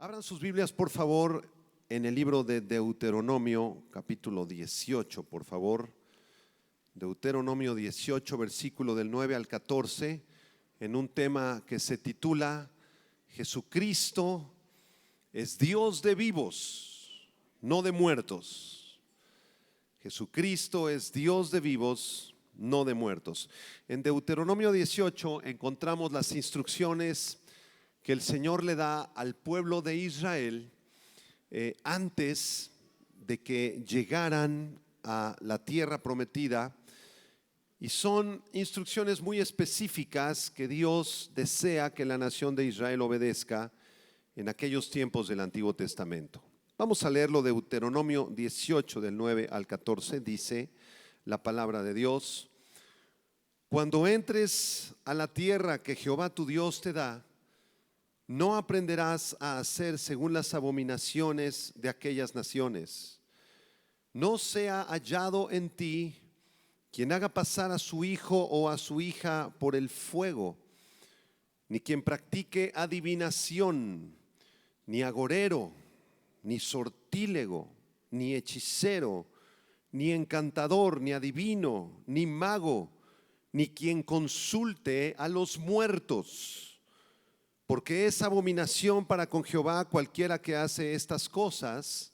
Abran sus Biblias, por favor, en el libro de Deuteronomio, capítulo 18, por favor. Deuteronomio 18, versículo del 9 al 14, en un tema que se titula Jesucristo es Dios de vivos, no de muertos. Jesucristo es Dios de vivos, no de muertos. En Deuteronomio 18 encontramos las instrucciones que el Señor le da al pueblo de Israel antes de que llegaran a la tierra prometida, y son instrucciones muy específicas que Dios desea que la nación de Israel obedezca en aquellos tiempos del Antiguo Testamento. Vamos a leerlo. Deuteronomio 18 del 9 al 14, dice la palabra de Dios: Cuando entres a la tierra que Jehová tu Dios te da, no aprenderás a hacer según las abominaciones de aquellas naciones. No sea hallado en ti quien haga pasar a su hijo o a su hija por el fuego, ni quien practique adivinación, ni agorero, ni sortílego, ni hechicero, ni encantador, ni adivino, ni mago, ni quien consulte a los muertos. Porque es abominación para con Jehová cualquiera que hace estas cosas,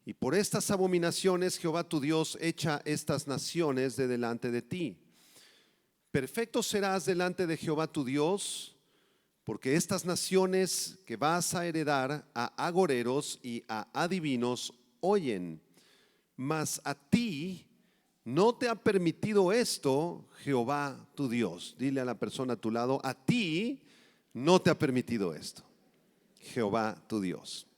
y por estas abominaciones Jehová tu Dios echa estas naciones de delante de ti. Perfecto serás delante de Jehová tu Dios, porque estas naciones que vas a heredar a agoreros y a adivinos oyen, mas a ti no te ha permitido esto Jehová tu Dios. Dile a la persona a tu lado: a ti no te ha permitido esto Jehová tu Dios.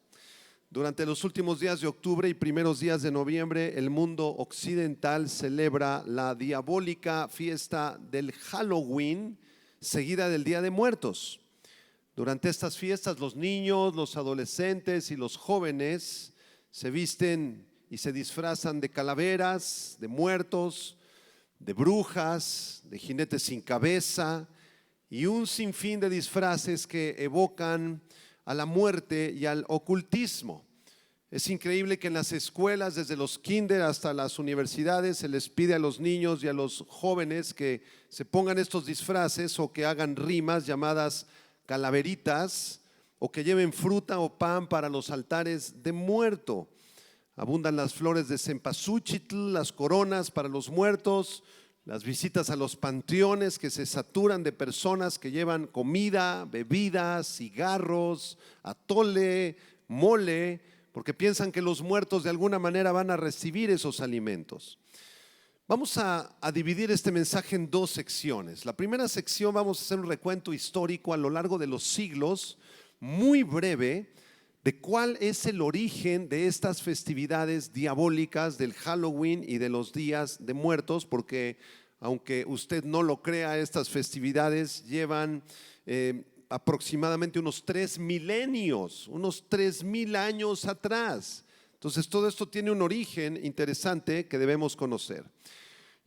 Durante los últimos días de octubre y primeros días de noviembre, el mundo occidental celebra la diabólica fiesta del Halloween, seguida del Día de Muertos. Durante estas fiestas, los niños, los adolescentes y los jóvenes se visten y se disfrazan de calaveras, de muertos, de brujas, de jinetes sin cabeza y un sinfín de disfraces que evocan a la muerte y al ocultismo. Es increíble que en las escuelas, desde los kinder hasta las universidades, se les pide a los niños y a los jóvenes que se pongan estos disfraces o que hagan rimas llamadas calaveritas, o que lleven fruta o pan para los altares de muerto. Abundan las flores de cempasúchitl, las coronas para los muertos, las visitas a los panteones que se saturan de personas que llevan comida, bebidas, cigarros, atole, mole, porque piensan que los muertos de alguna manera van a recibir esos alimentos. Vamos a dividir este mensaje en dos secciones. La primera sección vamos a hacer un recuento histórico a lo largo de los siglos, muy breve, de cuál es el origen de estas festividades diabólicas del Halloween y de los días de muertos, porque aunque usted no lo crea, estas festividades llevan aproximadamente unos 3 milenios, unos 3,000 años atrás. Entonces todo esto tiene un origen interesante que debemos conocer.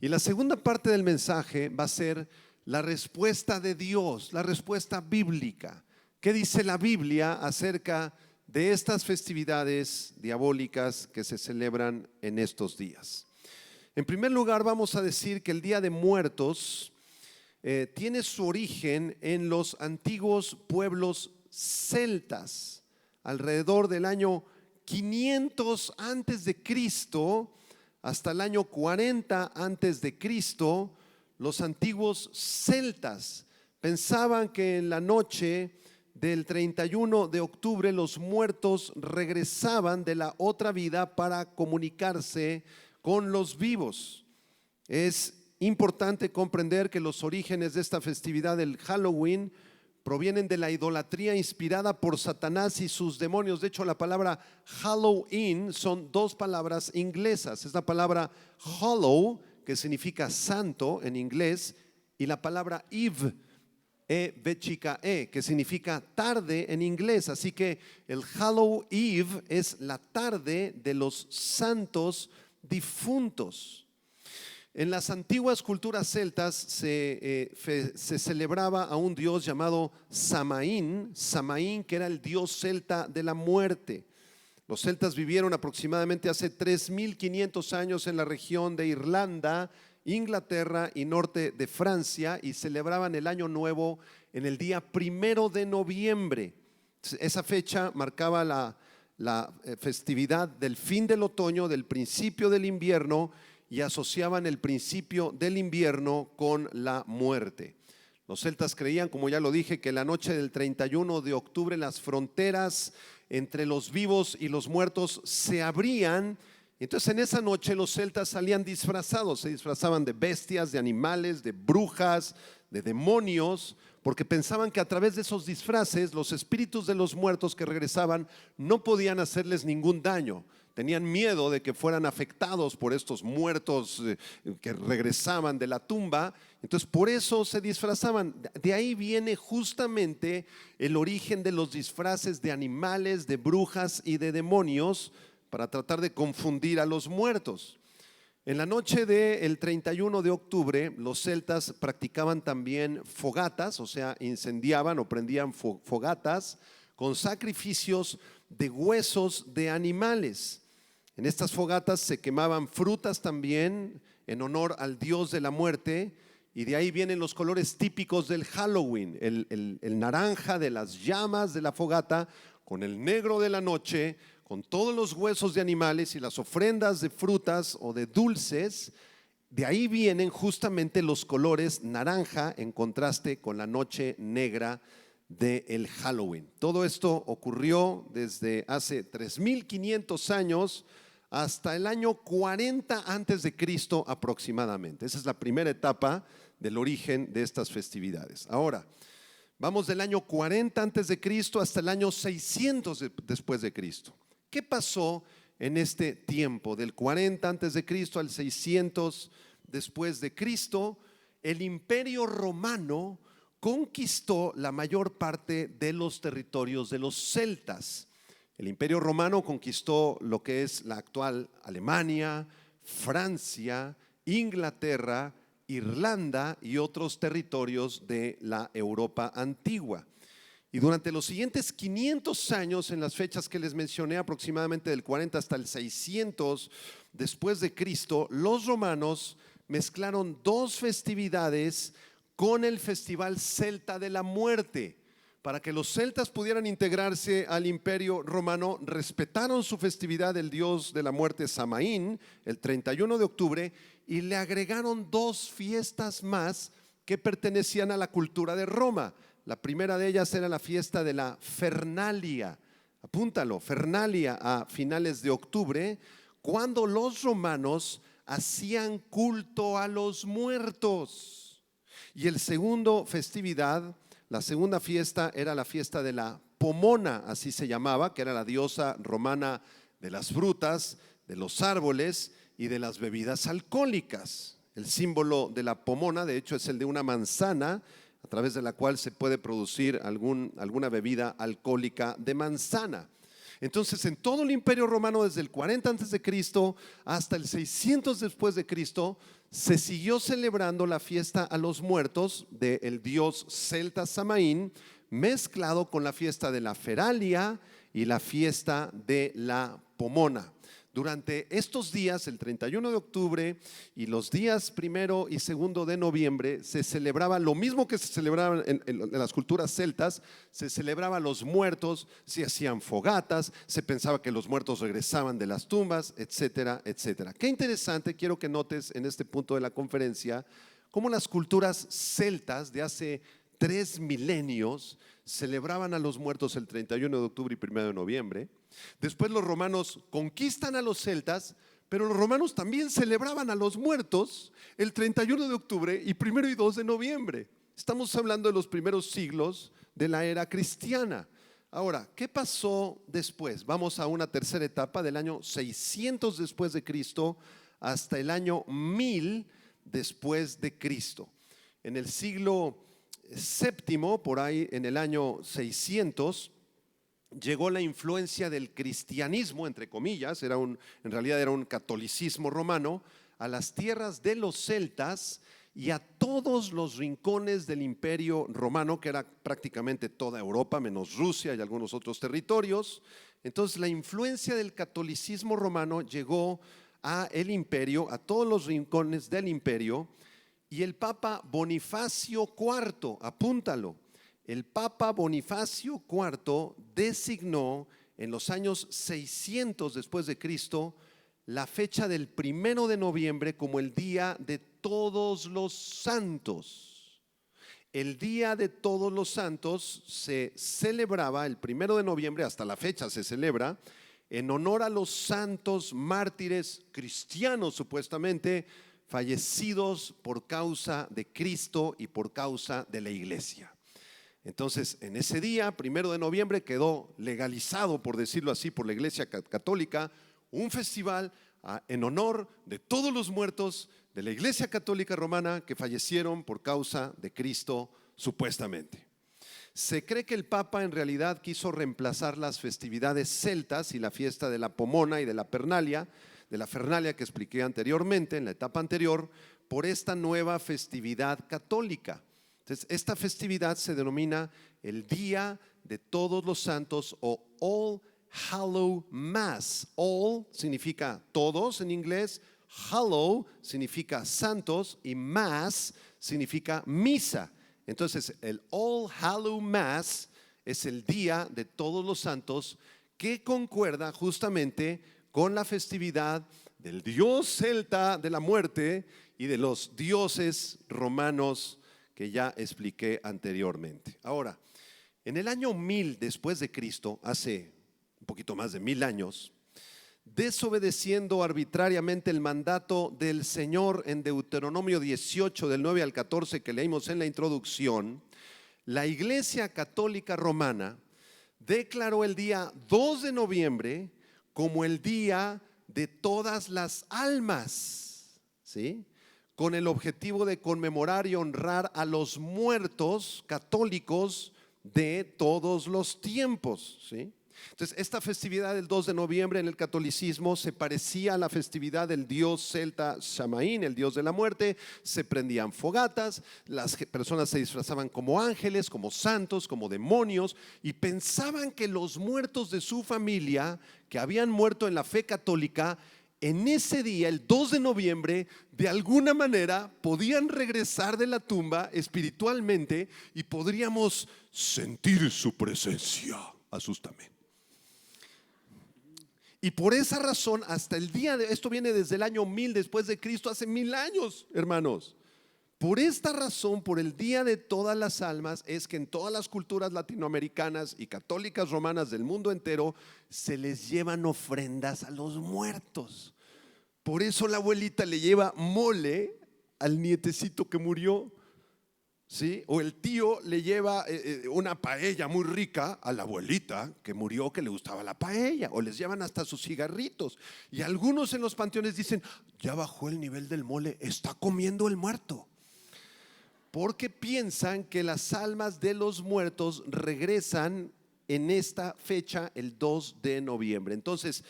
Y la segunda parte del mensaje va a ser la respuesta de Dios, la respuesta bíblica. ¿Qué dice la Biblia acerca de estas festividades diabólicas que se celebran en estos días? En primer lugar, vamos a decir que el Día de Muertos tiene su origen en los antiguos pueblos celtas. Alrededor del año 500 antes de Cristo hasta el año 40 antes de Cristo, los antiguos celtas pensaban que en la noche del 31 de octubre los muertos regresaban de la otra vida para comunicarse con los vivos. Es importante comprender que los orígenes de esta festividad del Halloween provienen de la idolatría inspirada por Satanás y sus demonios. De hecho, la palabra Halloween son dos palabras inglesas. Es la palabra hollow, que significa santo en inglés, y la palabra eve, que significa tarde en inglés. Así que el Hallow Eve es la tarde de los santos difuntos. En las antiguas culturas celtas se celebraba a un dios llamado Samaín, que era el dios celta de la muerte. Los celtas vivieron aproximadamente hace 3.500 años en la región de Irlanda, Inglaterra y norte de Francia, y celebraban el año nuevo en el día 1 de noviembre. Esa fecha marcaba la festividad del fin del otoño, del principio del invierno, y asociaban el principio del invierno con la muerte. Los celtas creían, como ya lo dije, que la noche del 31 de octubre las fronteras entre los vivos y los muertos se abrían. Entonces en esa noche los celtas salían disfrazados, se disfrazaban de bestias, de animales, de brujas, de demonios, porque pensaban que a través de esos disfraces los espíritus de los muertos que regresaban no podían hacerles ningún daño. Tenían miedo de que fueran afectados por estos muertos que regresaban de la tumba. Entonces por eso se disfrazaban. De ahí viene justamente el origen de los disfraces de animales, de brujas y de demonios, para tratar de confundir a los muertos. En la noche del 31 de octubre, los celtas practicaban también fogatas, o sea, incendiaban o prendían fogatas con sacrificios de huesos de animales. En estas fogatas se quemaban frutas también en honor al dios de la muerte, y de ahí vienen los colores típicos del Halloween, el naranja de las llamas de la fogata con el negro de la noche, con todos los huesos de animales y las ofrendas de frutas o de dulces. De ahí vienen justamente los colores naranja en contraste con la noche negra del Halloween. Todo esto ocurrió desde hace 3.500 años hasta el año 40 antes de Cristo aproximadamente. Esa es la primera etapa del origen de estas festividades. Ahora, vamos del año 40 antes de Cristo hasta el año 600 después de Cristo. ¿Qué pasó en este tiempo del 40 antes de Cristo al 600 después de Cristo? El Imperio Romano conquistó la mayor parte de los territorios de los celtas. El Imperio Romano conquistó lo que es la actual Alemania, Francia, Inglaterra, Irlanda y otros territorios de la Europa antigua. Y durante los siguientes 500 años, en las fechas que les mencioné, aproximadamente del 40 hasta el 600 después de Cristo, los romanos mezclaron dos festividades con el festival celta de la muerte. Para que los celtas pudieran integrarse al Imperio Romano, respetaron su festividad del dios de la muerte Samaín, el 31 de octubre, y le agregaron dos fiestas más que pertenecían a la cultura de Roma. La primera de ellas era la fiesta de la Fernalia. Apúntalo, Fernalia, a finales de octubre, cuando los romanos hacían culto a los muertos. Y la segunda fiesta era la fiesta de la Pomona, así se llamaba, que era la diosa romana de las frutas, de los árboles y de las bebidas alcohólicas. El símbolo de la pomona, de hecho, es el de una manzana a través de la cual se puede producir alguna bebida alcohólica de manzana. Entonces, en todo el Imperio Romano, desde el 40 antes de Cristo hasta el 600 después de Cristo, se siguió celebrando la fiesta a los muertos del dios celta Samaín, mezclado con la fiesta de la Feralia y la fiesta de la Pomona. Durante estos días, el 31 de octubre y los días 1 y 2 de noviembre, se celebraba lo mismo que se celebraba en las culturas celtas. Se celebraba a los muertos, se hacían fogatas, se pensaba que los muertos regresaban de las tumbas, etcétera, etcétera. Qué interesante, quiero que notes en este punto de la conferencia cómo las culturas celtas de hace 3 milenios celebraban a los muertos el 31 de octubre y 1 de noviembre. Después los romanos conquistan a los celtas, pero los romanos también celebraban a los muertos el 31 de octubre y 1 y 2 de noviembre. Estamos hablando de los primeros siglos de la era cristiana. Ahora, ¿qué pasó después? Vamos a una tercera etapa del año 600 después de Cristo hasta el año 1000 después de Cristo. En el siglo séptimo, por ahí en el año 600, llegó la influencia del cristianismo, entre comillas, en realidad era un catolicismo romano, a las tierras de los celtas y a todos los rincones del Imperio Romano, que era prácticamente toda Europa, menos Rusia y algunos otros territorios. Entonces la influencia del catolicismo romano llegó a el imperio, a todos los rincones del imperio, y el Papa Bonifacio IV, apúntalo, el Papa Bonifacio IV designó en los años 600 después de Cristo la fecha del 1 de noviembre como el Día de Todos los Santos. El Día de Todos los Santos se celebraba el 1 de noviembre, hasta la fecha se celebra, en honor a los santos mártires cristianos supuestamente fallecidos por causa de Cristo y por causa de la iglesia. Entonces, en ese día, 1 de noviembre, quedó legalizado, por decirlo así, por la Iglesia Católica, un festival en honor de todos los muertos de la Iglesia Católica Romana que fallecieron por causa de Cristo, supuestamente. Se cree que el Papa en realidad quiso reemplazar las festividades celtas y la fiesta de la Pomona y de la Fernalia que expliqué anteriormente, en la etapa anterior, por esta nueva festividad católica. Entonces, esta festividad se denomina el Día de Todos los Santos o All Hallow Mass. All significa todos en inglés, hallow significa santos y mass significa misa. Entonces, el All Hallow Mass es el Día de Todos los Santos que concuerda justamente con la festividad del dios celta de la muerte y de los dioses romanos que ya expliqué anteriormente. Ahora, en el año 1000 después de Cristo, hace un poquito más de 1000 años, desobedeciendo arbitrariamente el mandato del Señor en Deuteronomio 18 del 9 al 14 que leímos en la introducción, la Iglesia Católica Romana declaró el día 2 de noviembre como el Día de Todas las Almas, ¿sí?, con el objetivo de conmemorar y honrar a los muertos católicos de todos los tiempos, ¿sí? Entonces, esta festividad del 2 de noviembre en el catolicismo se parecía a la festividad del dios celta Samaín, el dios de la muerte. Se prendían fogatas, las personas se disfrazaban como ángeles, como santos, como demonios, y pensaban que los muertos de su familia, que habían muerto en la fe católica, en ese día, el 2 de noviembre, de alguna manera podían regresar de la tumba espiritualmente y podríamos sentir su presencia. Asústame. Y por esa razón, hasta el día de esto viene desde el año 1000 después de Cristo, hace 1000 años, hermanos. Por esta razón, por el Día de Todas las Almas, es que en todas las culturas latinoamericanas y católicas romanas del mundo entero se les llevan ofrendas a los muertos. Por eso la abuelita le lleva mole al nietecito que murió, ¿sí? O el tío le lleva una paella muy rica a la abuelita que murió, que le gustaba la paella, o les llevan hasta sus cigarritos. Y algunos en los panteones dicen: ya bajó el nivel del mole, está comiendo el muerto. Porque piensan que las almas de los muertos regresan en esta fecha, el 2 de noviembre. Entonces,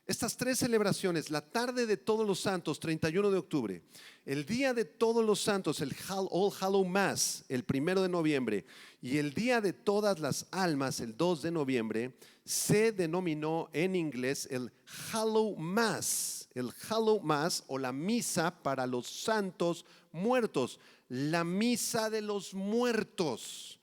estas tres celebraciones, la tarde de Todos los Santos, 31 de octubre, el Día de Todos los Santos, el All Hallow Mass, el 1 de noviembre, y el Día de Todas las Almas, el 2 de noviembre, se denominó en inglés el Hallow Mass o la misa para los santos muertos, la misa de los muertos.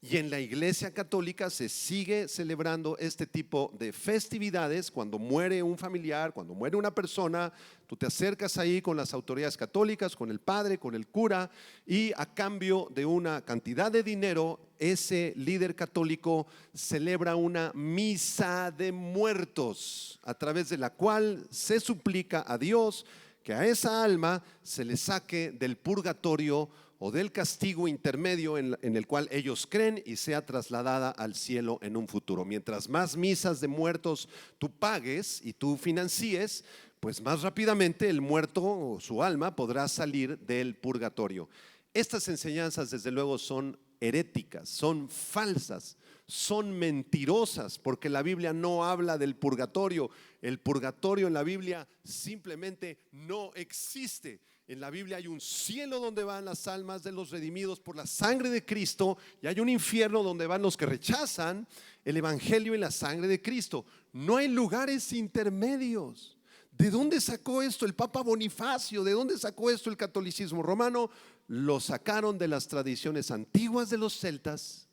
Y en la Iglesia Católica se sigue celebrando este tipo de festividades. Cuando muere un familiar, cuando muere una persona, tú te acercas ahí con las autoridades católicas, con el padre, con el cura, y a cambio de una cantidad de dinero, ese líder católico celebra una misa de muertos, a través de la cual se suplica a Dios que a esa alma se le saque del purgatorio o del castigo intermedio en el cual ellos creen y sea trasladada al cielo en un futuro. Mientras más misas de muertos tú pagues y tú financies, pues más rápidamente el muerto o su alma podrá salir del purgatorio. Estas enseñanzas, desde luego, son heréticas, son falsas, son mentirosas, porque la Biblia no habla del purgatorio. El purgatorio en la Biblia simplemente no existe. En la Biblia hay un cielo donde van las almas de los redimidos por la sangre de Cristo, y hay un infierno donde van los que rechazan el evangelio y la sangre de Cristo. No hay lugares intermedios. ¿De dónde sacó esto el Papa Bonifacio? ¿De dónde sacó esto el catolicismo romano? Lo sacaron de las tradiciones antiguas de los celtas,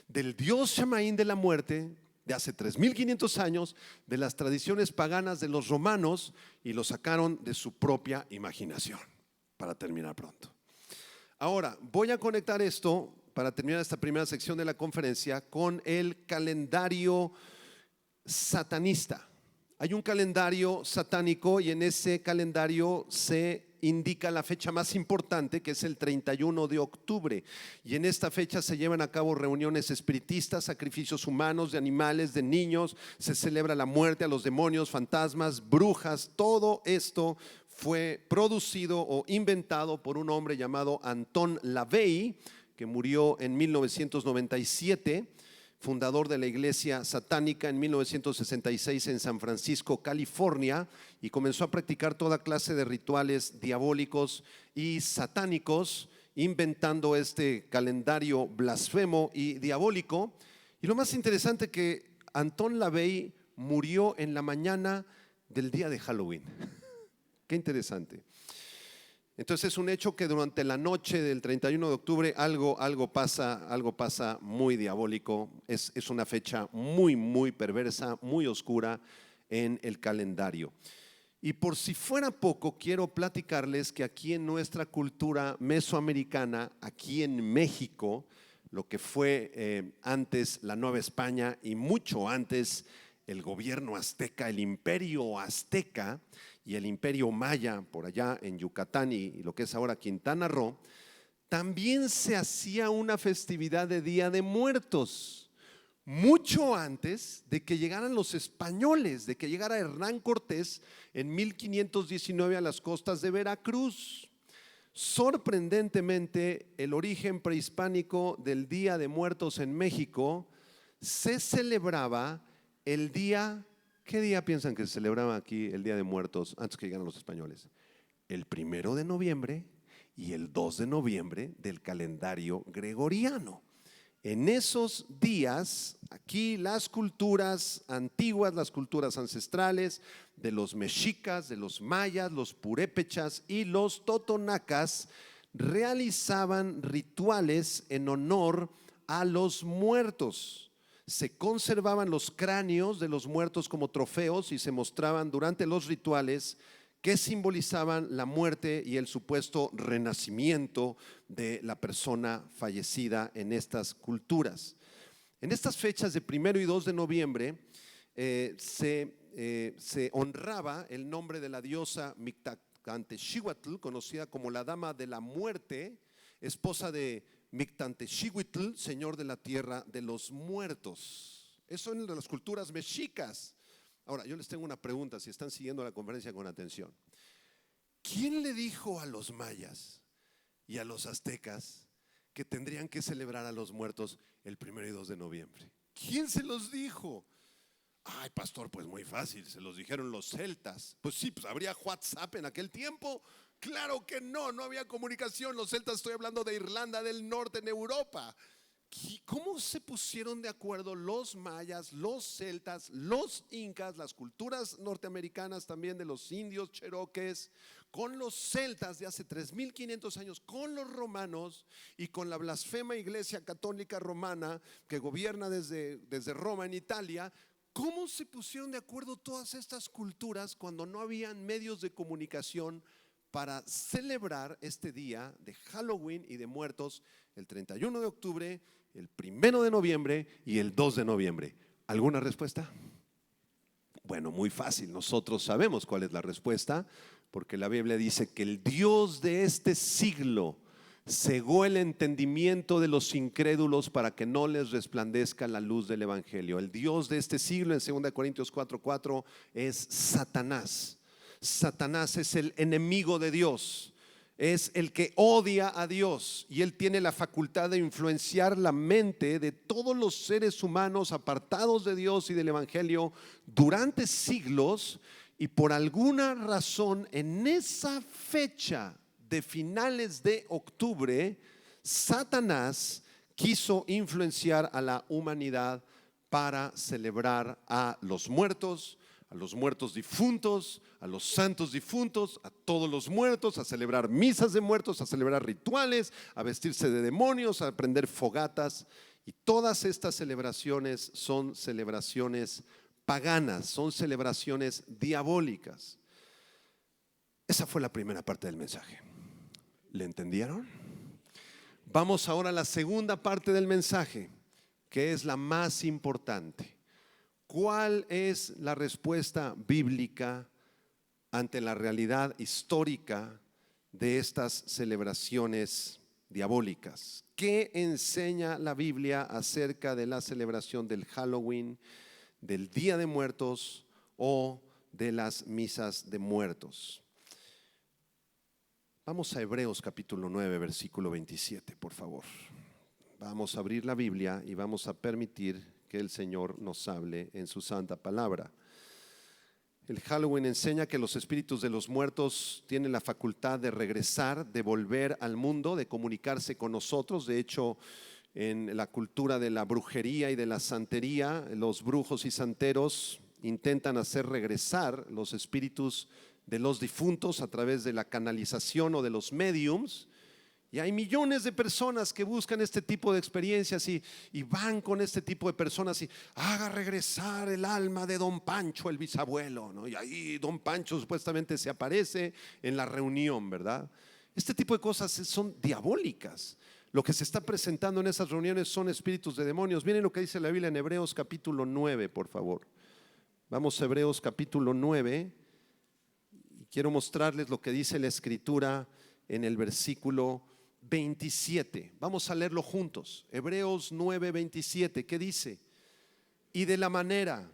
del dios Shamaín de la muerte de hace 3500 años, de las tradiciones paganas de los romanos, y lo sacaron de su propia imaginación. Para terminar pronto. Ahora, voy a conectar esto para terminar esta primera sección de la conferencia con el calendario satanista. Hay un calendario satánico, y en ese calendario se indica la fecha más importante, que es el 31 de octubre. Y en esta fecha se llevan a cabo reuniones espiritistas, sacrificios humanos de animales, de niños. Se celebra la muerte a los demonios, fantasmas, brujas. Todo esto fue producido o inventado por un hombre llamado Anton LaVey, que murió en 1997, fundador de la iglesia satánica en 1966 en San Francisco, California, y comenzó a practicar toda clase de rituales diabólicos y satánicos, inventando este calendario blasfemo y diabólico. Y lo más interesante, que Anton LaVey murió en la mañana del día de Halloween. Qué interesante. Entonces es un hecho que durante la noche del 31 de octubre algo pasa muy diabólico. Es una fecha muy perversa, muy oscura en el calendario. Y por si fuera poco, quiero platicarles que aquí en nuestra cultura mesoamericana, aquí en México, lo que fue antes la Nueva España y mucho antes el gobierno azteca, el imperio azteca y el imperio maya por allá en Yucatán y lo que es ahora Quintana Roo, también se hacía una festividad de Día de Muertos, mucho antes de que llegaran los españoles, de que llegara Hernán Cortés en 1519 a las costas de Veracruz. Sorprendentemente, el origen prehispánico del Día de Muertos en México se celebraba el día. ¿Qué día piensan que se celebraba aquí el Día de Muertos antes que llegaran los españoles? El 1 de noviembre y el 2 de noviembre del calendario gregoriano. En esos días, aquí las culturas antiguas, las culturas ancestrales de los mexicas, de los mayas, los purépechas y los totonacas realizaban rituales en honor a los muertos. Se conservaban los cráneos de los muertos como trofeos y se mostraban durante los rituales que simbolizaban la muerte y el supuesto renacimiento de la persona fallecida en estas culturas. En estas fechas de 1 y 2 de noviembre se honraba el nombre de la diosa Mictlantechihuatl, conocida como la Dama de la Muerte, esposa de Mictlantechihuitl, señor de la tierra de los muertos. Eso en las culturas mexicas. Ahora, yo les tengo una pregunta, si están siguiendo la conferencia con atención. ¿Quién le dijo a los mayas y a los aztecas que tendrían que celebrar a los muertos el 1 y 2 de noviembre? ¿Quién se los dijo? Ay, pastor, pues muy fácil, se los dijeron los celtas. Pues sí, pues habría WhatsApp en aquel tiempo. Claro que no había comunicación. Los celtas, estoy hablando de Irlanda del Norte en Europa. ¿Cómo se pusieron de acuerdo los mayas, los celtas, los incas, las culturas norteamericanas también de los indios cherokees, con los celtas de hace 3500 años, con los romanos y con la blasfema Iglesia Católica Romana que gobierna desde Roma en Italia? ¿Cómo se pusieron de acuerdo todas estas culturas cuando no habían medios de comunicación para celebrar este día de Halloween y de muertos el 31 de octubre, el 1 de noviembre y el 2 de noviembre? ¿Alguna respuesta? Bueno, muy fácil. Nosotros sabemos cuál es la respuesta, porque la Biblia dice que el Dios de este siglo cegó el entendimiento de los incrédulos para que no les resplandezca la luz del evangelio. El Dios de este siglo, en 2 Corintios 4:4, es Satanás. Satanás es el enemigo de Dios. es el que odia a Dios, y él tiene la facultad de influenciar la mente de todos los seres humanos apartados de Dios y del Evangelio durante siglos. Y por alguna razón, en esa fecha de finales de octubre, Satanás quiso influenciar a la humanidad para celebrar a los muertos difuntos, a los santos difuntos, a todos los muertos, a celebrar misas de muertos, a celebrar rituales, a vestirse de demonios, a prender fogatas. Y todas estas celebraciones son celebraciones paganas, son celebraciones diabólicas. Esa fue la primera parte del mensaje. ¿Le entendieron? Vamos ahora a la segunda parte del mensaje, que es la más importante. ¿Cuál es la respuesta bíblica ante la realidad histórica de estas celebraciones diabólicas? ¿Qué enseña la Biblia acerca de la celebración del Halloween, del Día de Muertos o de las misas de muertos? Vamos a Hebreos capítulo 9, versículo 27, por favor. Vamos a abrir la Biblia y vamos a permitir que el Señor nos hable en su santa palabra. El Halloween enseña que los espíritus de los muertos tienen la facultad de regresar, de volver al mundo, de comunicarse con nosotros. De hecho, en la cultura de la brujería y de la santería, los brujos y santeros intentan hacer regresar los espíritus de los difuntos a través de la canalización o de los mediums. Y hay millones de personas que buscan este tipo de experiencias y van con este tipo de personas y haga regresar el alma de don Pancho, el bisabuelo, ¿no? Y ahí don Pancho supuestamente se aparece en la reunión, ¿verdad? Este tipo de cosas son diabólicas. Lo que se está presentando en esas reuniones son espíritus de demonios. Miren lo que dice la Biblia en Hebreos capítulo 9, por favor. Vamos a Hebreos capítulo 9 y quiero mostrarles lo que dice la Escritura en el versículo 27. Vamos a leerlo juntos. Hebreos 9, 27. ¿Qué dice? Y de la manera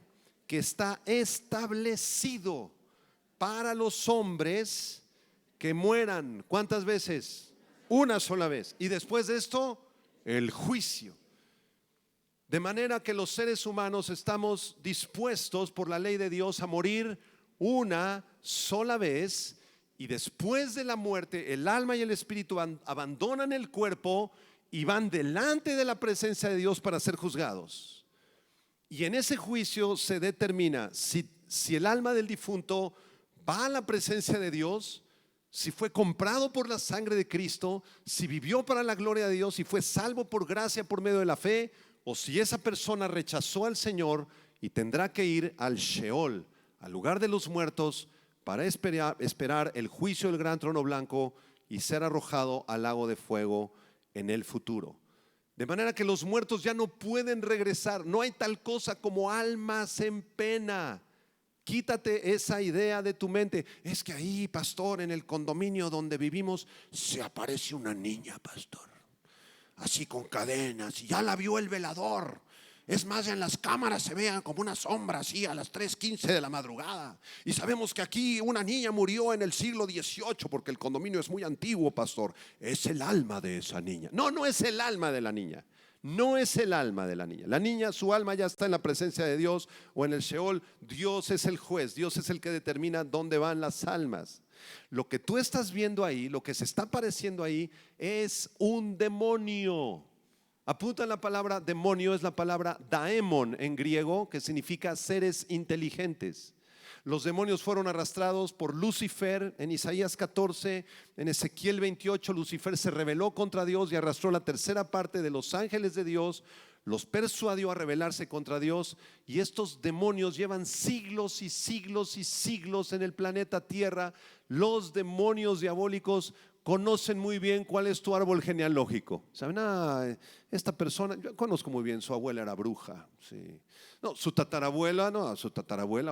que está establecido para los hombres que mueran, ¿cuántas veces? Una sola vez. Y después de esto, el juicio. De manera que los seres humanos estamos dispuestos por la ley de Dios a morir una sola vez. Y después de la muerte, el alma y el espíritu abandonan el cuerpo y van delante de la presencia de Dios para ser juzgados. Y en ese juicio se determina si el alma del difunto va a la presencia de Dios, si fue comprado por la sangre de Cristo, si vivió para la gloria de Dios, si fue salvo por gracia por medio de la fe, o si esa persona rechazó al Señor y tendrá que ir al Sheol, al lugar de los muertos, para esperar el juicio del gran trono blanco y ser arrojado al lago de fuego en el futuro. De manera que los muertos ya no pueden regresar. No hay tal cosa como almas en pena. Quítate esa idea de tu mente. Es que ahí, pastor, en el condominio donde vivimos, se aparece una niña, pastor, así con cadenas, y ya la vio el velador. Es más, en las cámaras se vean como una sombra así a las 3:15 de la madrugada. Y sabemos que aquí una niña murió en el siglo XVIII porque el condominio es muy antiguo, pastor. Es el alma de esa niña. No, no es el alma de la niña. No es el alma de la niña. La niña, su alma ya está en la presencia de Dios o en el Sheol. Dios es el juez. Dios es el que determina dónde van las almas. Lo que tú estás viendo ahí, lo que se está apareciendo ahí, es un demonio. Apunta la palabra demonio, es la palabra daemon en griego, que significa seres inteligentes. Los demonios fueron arrastrados por Lucifer en Isaías 14, en Ezequiel 28. Lucifer se rebeló contra Dios y arrastró la tercera parte de los ángeles de Dios, los persuadió a rebelarse contra Dios, y estos demonios llevan siglos y siglos y siglos en el planeta Tierra. Los demonios diabólicos conocen muy bien cuál es tu árbol genealógico. Saben, esta persona, yo conozco muy bien, su abuela era bruja, sí. No, su tatarabuela,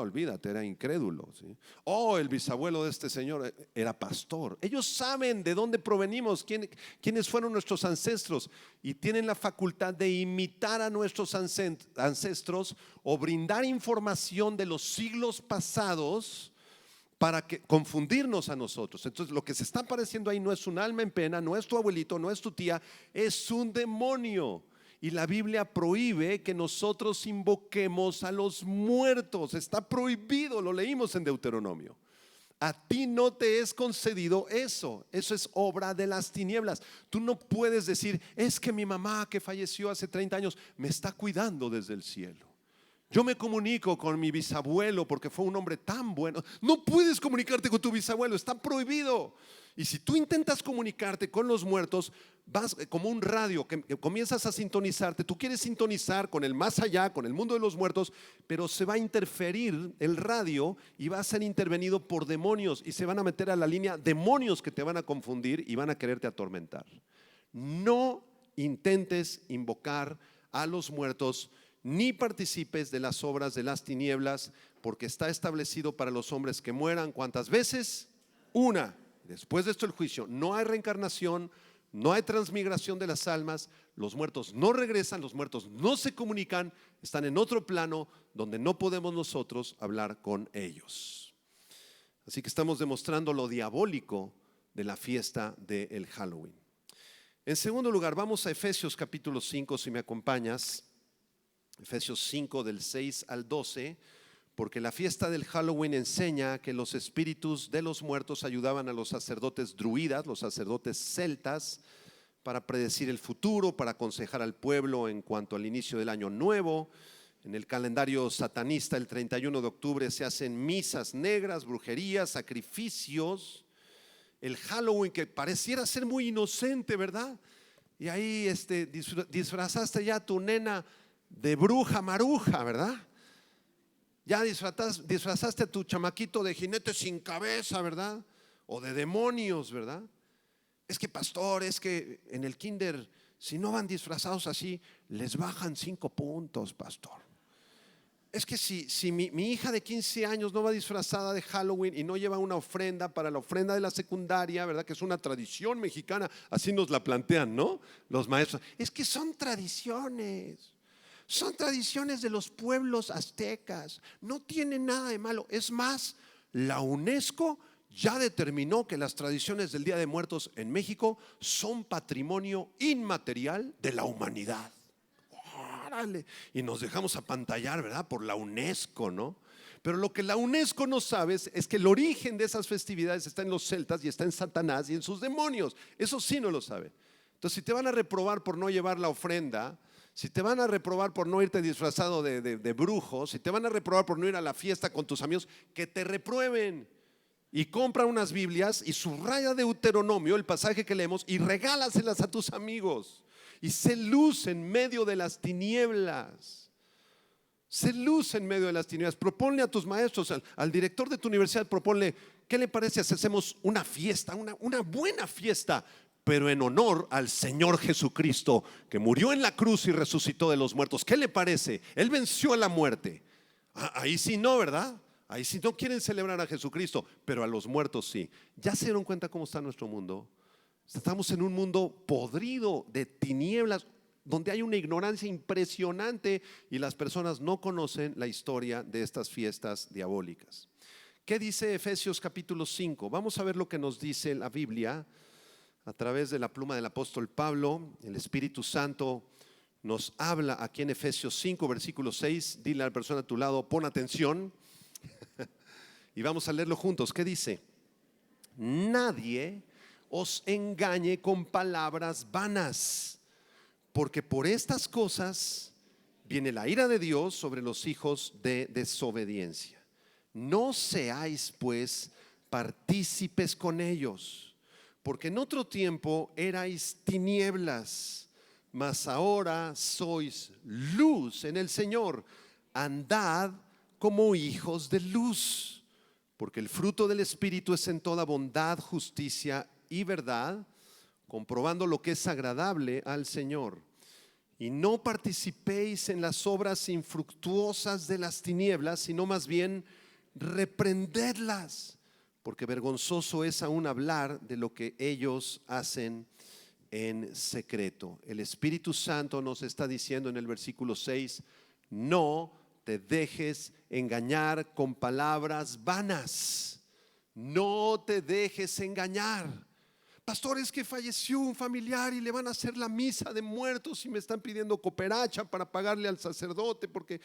olvídate, era incrédulo, ¿sí? El bisabuelo de este señor era pastor. Ellos saben de dónde provenimos, quiénes fueron nuestros ancestros, y tienen la facultad de imitar a nuestros ancestros o brindar información de los siglos pasados para confundirnos a nosotros. Entonces lo que se está apareciendo ahí no es un alma en pena, no es tu abuelito, no es tu tía, es un demonio. Y la Biblia prohíbe que nosotros invoquemos a los muertos. Está prohibido, lo leímos en Deuteronomio. A ti no te es concedido eso. Eso es obra de las tinieblas. Tú no puedes decir, es que mi mamá que falleció hace 30 años me está cuidando desde el cielo. Yo me comunico con mi bisabuelo porque fue un hombre tan bueno. No puedes comunicarte con tu bisabuelo, está prohibido. Y si tú intentas comunicarte con los muertos, vas como un radio que comienzas a sintonizarte. Tú quieres sintonizar con el más allá, con el mundo de los muertos, pero se va a interferir el radio y va a ser intervenido por demonios y se van a meter a la línea demonios que te van a confundir y van a quererte atormentar. No intentes invocar a los muertos, ni participes de las obras de las tinieblas, porque está establecido para los hombres que mueran. ¿Cuántas veces? Una. Después de esto el juicio. No hay reencarnación, no hay transmigración de las almas. Los muertos no regresan, los muertos no se comunican, están en otro plano donde no podemos nosotros hablar con ellos. Así que estamos demostrando lo diabólico de la fiesta del Halloween. En segundo lugar, vamos a Efesios capítulo 5, si me acompañas. Efesios 5 del 6 al 12, porque la fiesta del Halloween enseña que los espíritus de los muertos ayudaban a los sacerdotes druidas, los sacerdotes celtas, para predecir el futuro, para aconsejar al pueblo en cuanto al inicio del año nuevo. En el calendario satanista, el 31 de octubre se hacen misas negras, brujerías, sacrificios. El Halloween, que pareciera ser muy inocente, ¿verdad? Y ahí disfrazaste ya a tu nena de bruja maruja, ¿verdad? Ya disfrazaste a tu chamaquito de jinete sin cabeza, ¿verdad? O de demonios, ¿verdad? Es que pastor, es que en el kinder, si no van disfrazados así, les bajan 5 puntos, pastor. Es que si mi hija de 15 años no va disfrazada de Halloween y no lleva una ofrenda para la ofrenda de la secundaria, ¿verdad? Que es una tradición mexicana, así nos la plantean, ¿no? Los maestros. Es que son tradiciones. Son tradiciones de los pueblos aztecas, no tienen nada de malo. Es más, la UNESCO ya determinó que las tradiciones del Día de Muertos en México son patrimonio inmaterial de la humanidad. ¡Órale! Y nos dejamos apantallar, ¿verdad? Por la UNESCO, ¿no? Pero lo que la UNESCO no sabe es que el origen de esas festividades está en los celtas y está en Satanás y en sus demonios. Eso sí no lo sabe. Entonces, si te van a reprobar por no llevar la ofrenda, si te van a reprobar por no irte disfrazado de brujo, si te van a reprobar por no ir a la fiesta con tus amigos, que te reprueben. Y compra unas Biblias y subraya Deuteronomio, el pasaje que leemos, y regálaselas a tus amigos. Y sé luz en medio de las tinieblas. Sé luz en medio de las tinieblas. Proponle a tus maestros, al director de tu universidad, proponle, ¿qué le parece si hacemos una fiesta, una buena fiesta, pero en honor al Señor Jesucristo, que murió en la cruz y resucitó de los muertos? ¿Qué le parece? Él venció a la muerte. Ahí sí no, ¿verdad? Ahí sí no quieren celebrar a Jesucristo, pero a los muertos sí. ¿Ya se dieron cuenta cómo está nuestro mundo? Estamos en un mundo podrido de tinieblas, donde hay una ignorancia impresionante y las personas no conocen la historia de estas fiestas diabólicas. ¿Qué dice Efesios capítulo 5? Vamos a ver lo que nos dice la Biblia a través de la pluma del apóstol Pablo. El Espíritu Santo nos habla aquí en Efesios 5, versículo 6. Dile a la persona a tu lado, pon atención. Y vamos a leerlo juntos. ¿Qué dice? Nadie os engañe con palabras vanas, porque por estas cosas viene la ira de Dios sobre los hijos de desobediencia. No seáis pues partícipes con ellos, porque en otro tiempo erais tinieblas, mas ahora sois luz en el Señor. Andad como hijos de luz, porque el fruto del Espíritu es en toda bondad, justicia y verdad, comprobando lo que es agradable al Señor. Y no participéis en las obras infructuosas de las tinieblas, sino más bien reprendedlas, porque vergonzoso es aún hablar de lo que ellos hacen en secreto. El Espíritu Santo nos está diciendo en el versículo 6, no te dejes engañar con palabras vanas. No te dejes engañar. Pastor, es que falleció un familiar y le van a hacer la misa de muertos y me están pidiendo cooperacha para pagarle al sacerdote porque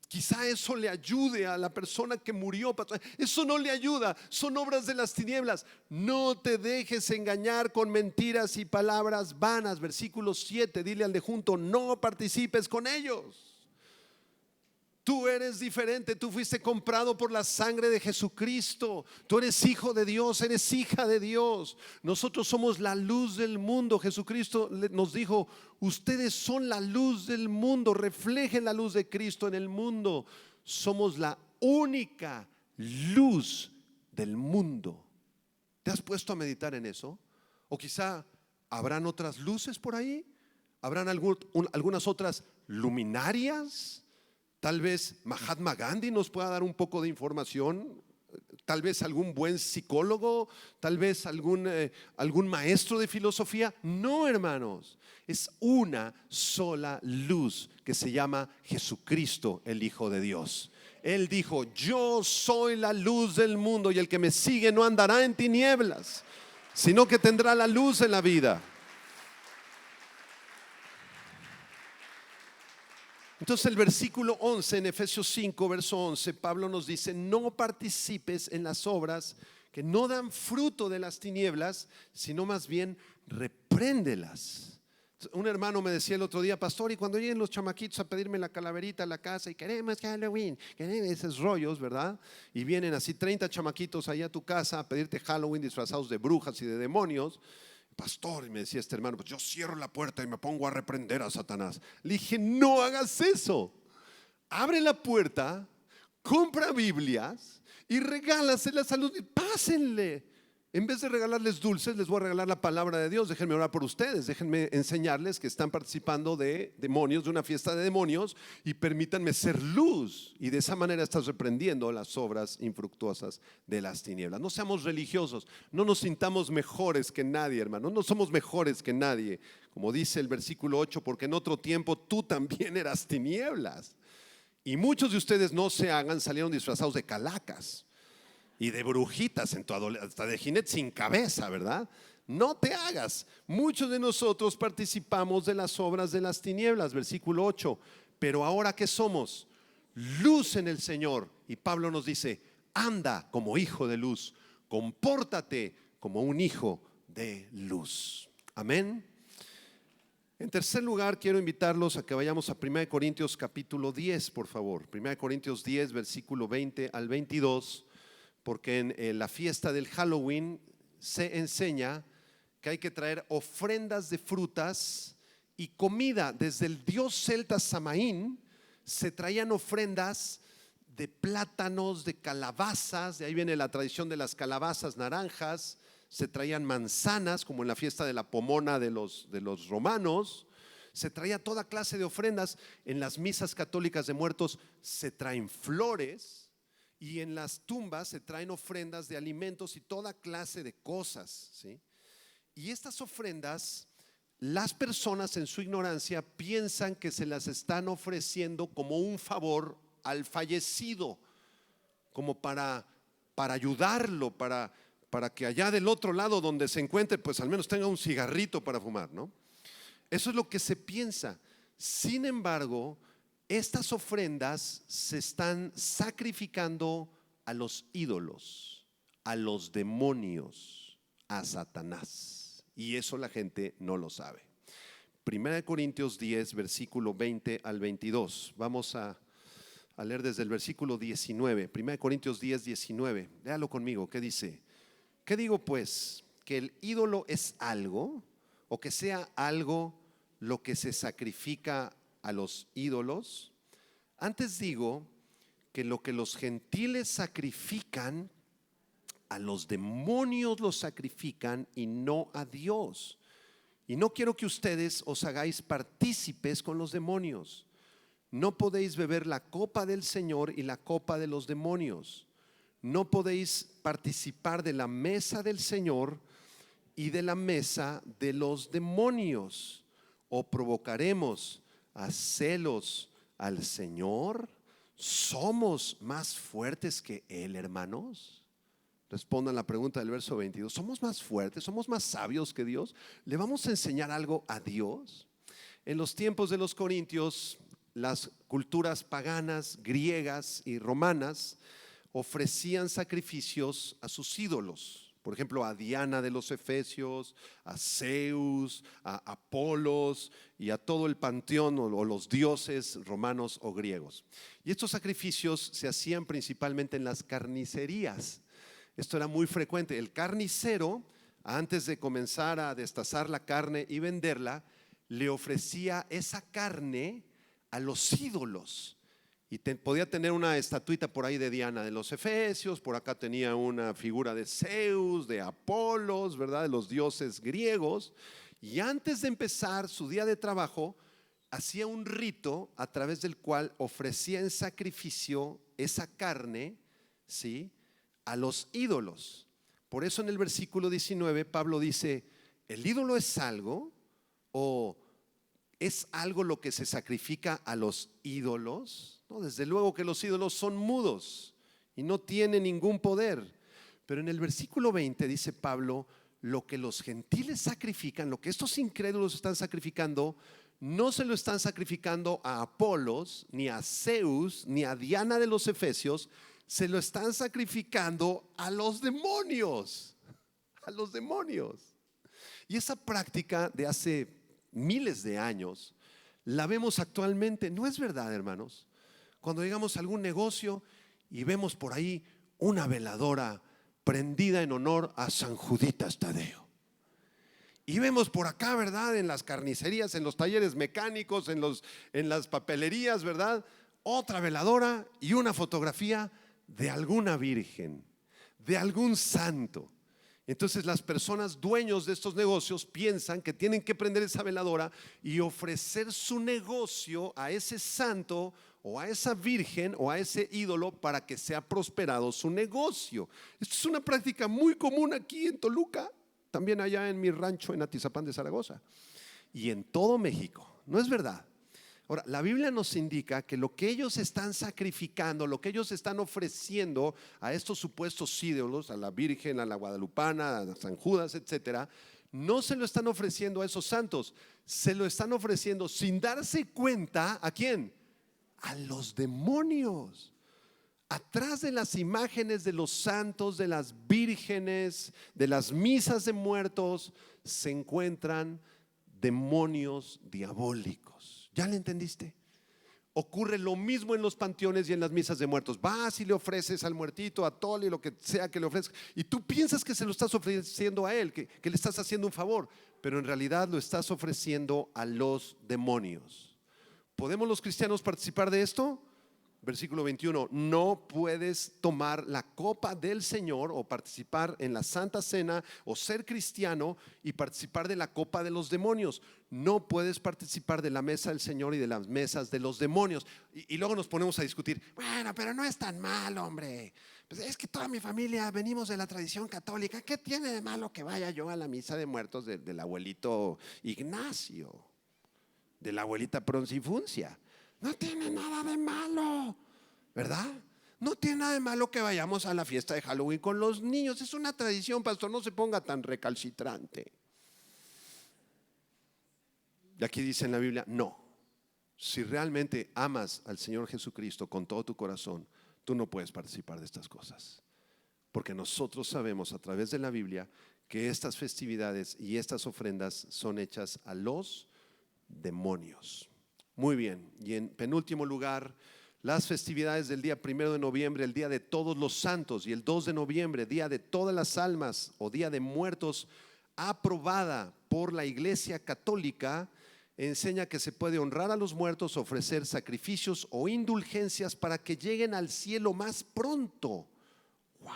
quizá eso le ayude a la persona que murió. Pastor, eso no le ayuda, son obras de las tinieblas. No te dejes engañar con mentiras y palabras vanas. Versículo 7, dile al de junto, no participes con ellos. Tú eres diferente, tú fuiste comprado por la sangre de Jesucristo. Tú eres hijo de Dios, eres hija de Dios. Nosotros somos la luz del mundo. Jesucristo nos dijo, ustedes son la luz del mundo, reflejen la luz de Cristo en el mundo. Somos la única luz del mundo. ¿Te has puesto a meditar en eso? O quizá habrán otras luces por ahí, habrán algunas otras luminarias. Tal vez Mahatma Gandhi nos pueda dar un poco de información, tal vez algún buen psicólogo, tal vez algún maestro de filosofía. No, hermanos, es una sola luz que se llama Jesucristo, el Hijo de Dios. Él dijo, yo soy la luz del mundo y el que me sigue no andará en tinieblas, sino que tendrá la luz en la vida. Entonces el versículo 11 en Efesios 5, verso 11, Pablo nos dice, no participes en las obras que no dan fruto de las tinieblas, sino más bien repréndelas. Un hermano me decía el otro día, pastor, y cuando lleguen los chamaquitos a pedirme la calaverita a la casa y queremos Halloween, queremos esos rollos, ¿verdad? Y vienen así 30 chamaquitos ahí a tu casa a pedirte Halloween disfrazados de brujas y de demonios. Pastor, y me decía este hermano, pues yo cierro la puerta y me pongo a reprender a Satanás. Le dije, no hagas eso. Abre la puerta, compra Biblias y regálaselas a los niños. Pásenle. En vez de regalarles dulces, les voy a regalar la palabra de Dios. Déjenme orar por ustedes, déjenme enseñarles que están participando de demonios, de una fiesta de demonios, y permítanme ser luz. Y de esa manera estás reprendiendo las obras infructuosas de las tinieblas. No seamos religiosos, no nos sintamos mejores que nadie, hermano. No somos mejores que nadie. Como dice el versículo 8, porque en otro tiempo tú también eras tinieblas. Y muchos de ustedes, no se hagan, salieron disfrazados de calacas y de brujitas en tu adolescencia, hasta de jinete sin cabeza, ¿verdad? No te hagas. Muchos de nosotros participamos de las obras de las tinieblas, versículo 8. Pero ahora que somos luz en el Señor, y Pablo nos dice, anda como hijo de luz, compórtate como un hijo de luz. Amén. En tercer lugar, quiero invitarlos a que vayamos a 1 Corintios capítulo 10, por favor. 1 Corintios 10, versículo 20 al 22. Porque en la fiesta del Halloween se enseña que hay que traer ofrendas de frutas y comida. Desde el dios celta Samaín se traían ofrendas de plátanos, de calabazas. De ahí viene la tradición de las calabazas naranjas. Se traían manzanas, como en la fiesta de la pomona de los romanos. Se traía toda clase de ofrendas. En las misas católicas de muertos se traen flores. Y en las tumbas se traen ofrendas de alimentos y toda clase de cosas, ¿sí? Y estas ofrendas, las personas en su ignorancia piensan que se las están ofreciendo como un favor al fallecido, como para ayudarlo, para que allá del otro lado donde se encuentre, pues al menos tenga un cigarrito para fumar, ¿no? Eso es lo que se piensa. Sin embargo, estas ofrendas se están sacrificando a los ídolos, a los demonios, a Satanás. Y eso la gente no lo sabe. 1 Corintios 10, versículo 20 al 22. Vamos a leer desde el versículo 19. 1 Corintios 10, 19. Léalo conmigo. ¿Qué dice? ¿Qué digo pues? ¿Que el ídolo es algo? ¿O que sea algo lo que se sacrifica a los ídolos? Antes digo que lo que los gentiles sacrifican, a los demonios los sacrifican y no a Dios. Y no quiero que ustedes os hagáis partícipes con los demonios. No podéis beber la copa del Señor y la copa de los demonios. No podéis participar de la mesa del Señor y de la mesa de los demonios. ¿O provocaremos a celos al Señor? ¿Somos más fuertes que Él, hermanos? Respondan la pregunta del verso 22. ¿Somos más fuertes? ¿Somos más sabios que Dios? ¿Le vamos a enseñar algo a Dios? En los tiempos de los corintios, las culturas paganas, griegas y romanas ofrecían sacrificios a sus ídolos. Por ejemplo, a Diana de los Efesios, a Zeus, a Apolos y a todo el panteón o los dioses romanos o griegos. Y estos sacrificios se hacían principalmente en las carnicerías. Esto era muy frecuente. El carnicero, antes de comenzar a destazar la carne y venderla, le ofrecía esa carne a los ídolos. Y podía tener una estatuita por ahí de Diana de los Efesios, por acá tenía una figura de Zeus, de Apolos, ¿verdad? De los dioses griegos. Y antes de empezar su día de trabajo, hacía un rito a través del cual ofrecía en sacrificio esa carne, ¿sí?, a los ídolos. Por eso en el versículo 19 Pablo dice, ¿el ídolo es algo o es algo lo que se sacrifica a los ídolos? No, desde luego que los ídolos son mudos y no tienen ningún poder. Pero en el versículo 20 dice Pablo, lo que los gentiles sacrifican, lo que estos incrédulos están sacrificando, no se lo están sacrificando a Apolos, ni a Zeus, ni a Diana de los Efesios, se lo están sacrificando a los demonios, a los demonios. Y esa práctica de hace miles de años la vemos actualmente. ¿No es verdad, hermanos? Cuando llegamos a algún negocio y vemos por ahí una veladora prendida en honor a San Juditas Tadeo, y vemos por acá, ¿verdad?, en las carnicerías, en los talleres mecánicos, en las papelerías, ¿verdad?, otra veladora y una fotografía de alguna virgen, de algún santo. Entonces las personas dueños de estos negocios piensan que tienen que prender esa veladora y ofrecer su negocio a ese santo o a esa virgen o a ese ídolo para que sea prosperado su negocio. Esto es una práctica muy común aquí en Toluca, también allá en mi rancho en Atizapán de Zaragoza y en todo México. ¿No es verdad? Ahora, la Biblia nos indica que lo que ellos están sacrificando, lo que ellos están ofreciendo a estos supuestos ídolos, a la Virgen, a la Guadalupana, a San Judas, etcétera, no se lo están ofreciendo a esos santos, se lo están ofreciendo sin darse cuenta. ¿A quién? A los demonios. Atrás de las imágenes de los santos, de las vírgenes, de las misas de muertos, se encuentran demonios diabólicos. ¿Ya le entendiste? Ocurre lo mismo en los panteones y en las misas de muertos. Vas y le ofreces al muertito, a Toli, lo que sea que le ofrezcas, y tú piensas que se lo estás ofreciendo a él, que le estás haciendo un favor, pero en realidad lo estás ofreciendo a los demonios. ¿Podemos los cristianos participar de esto? Versículo 21, no puedes tomar la copa del Señor o participar en la Santa Cena o ser cristiano y participar de la copa de los demonios. No puedes participar de la mesa del Señor y de las mesas de los demonios. Y luego nos ponemos a discutir, bueno, pero no es tan mal, hombre. Pues es que toda mi familia venimos de la tradición católica. ¿Qué tiene de malo que vaya yo a la misa de muertos del abuelito Ignacio, de la abuelita Proncifuncia? No tiene nada de malo, ¿verdad? No tiene nada de malo que vayamos a la fiesta de Halloween con los niños. Es una tradición, pastor, no se ponga tan recalcitrante. Y aquí dice en la Biblia, no. Si realmente amas al Señor Jesucristo con todo tu corazón, tú no puedes participar de estas cosas. Porque nosotros sabemos a través de la Biblia que estas festividades y estas ofrendas son hechas a los demonios. Muy bien, y en penúltimo lugar, las festividades del día 1 de noviembre, el día de todos los santos, y el 2 de noviembre, día de todas las almas o día de muertos, aprobada por la Iglesia Católica, enseña que se puede honrar a los muertos, ofrecer sacrificios o indulgencias para que lleguen al cielo más pronto. Wow.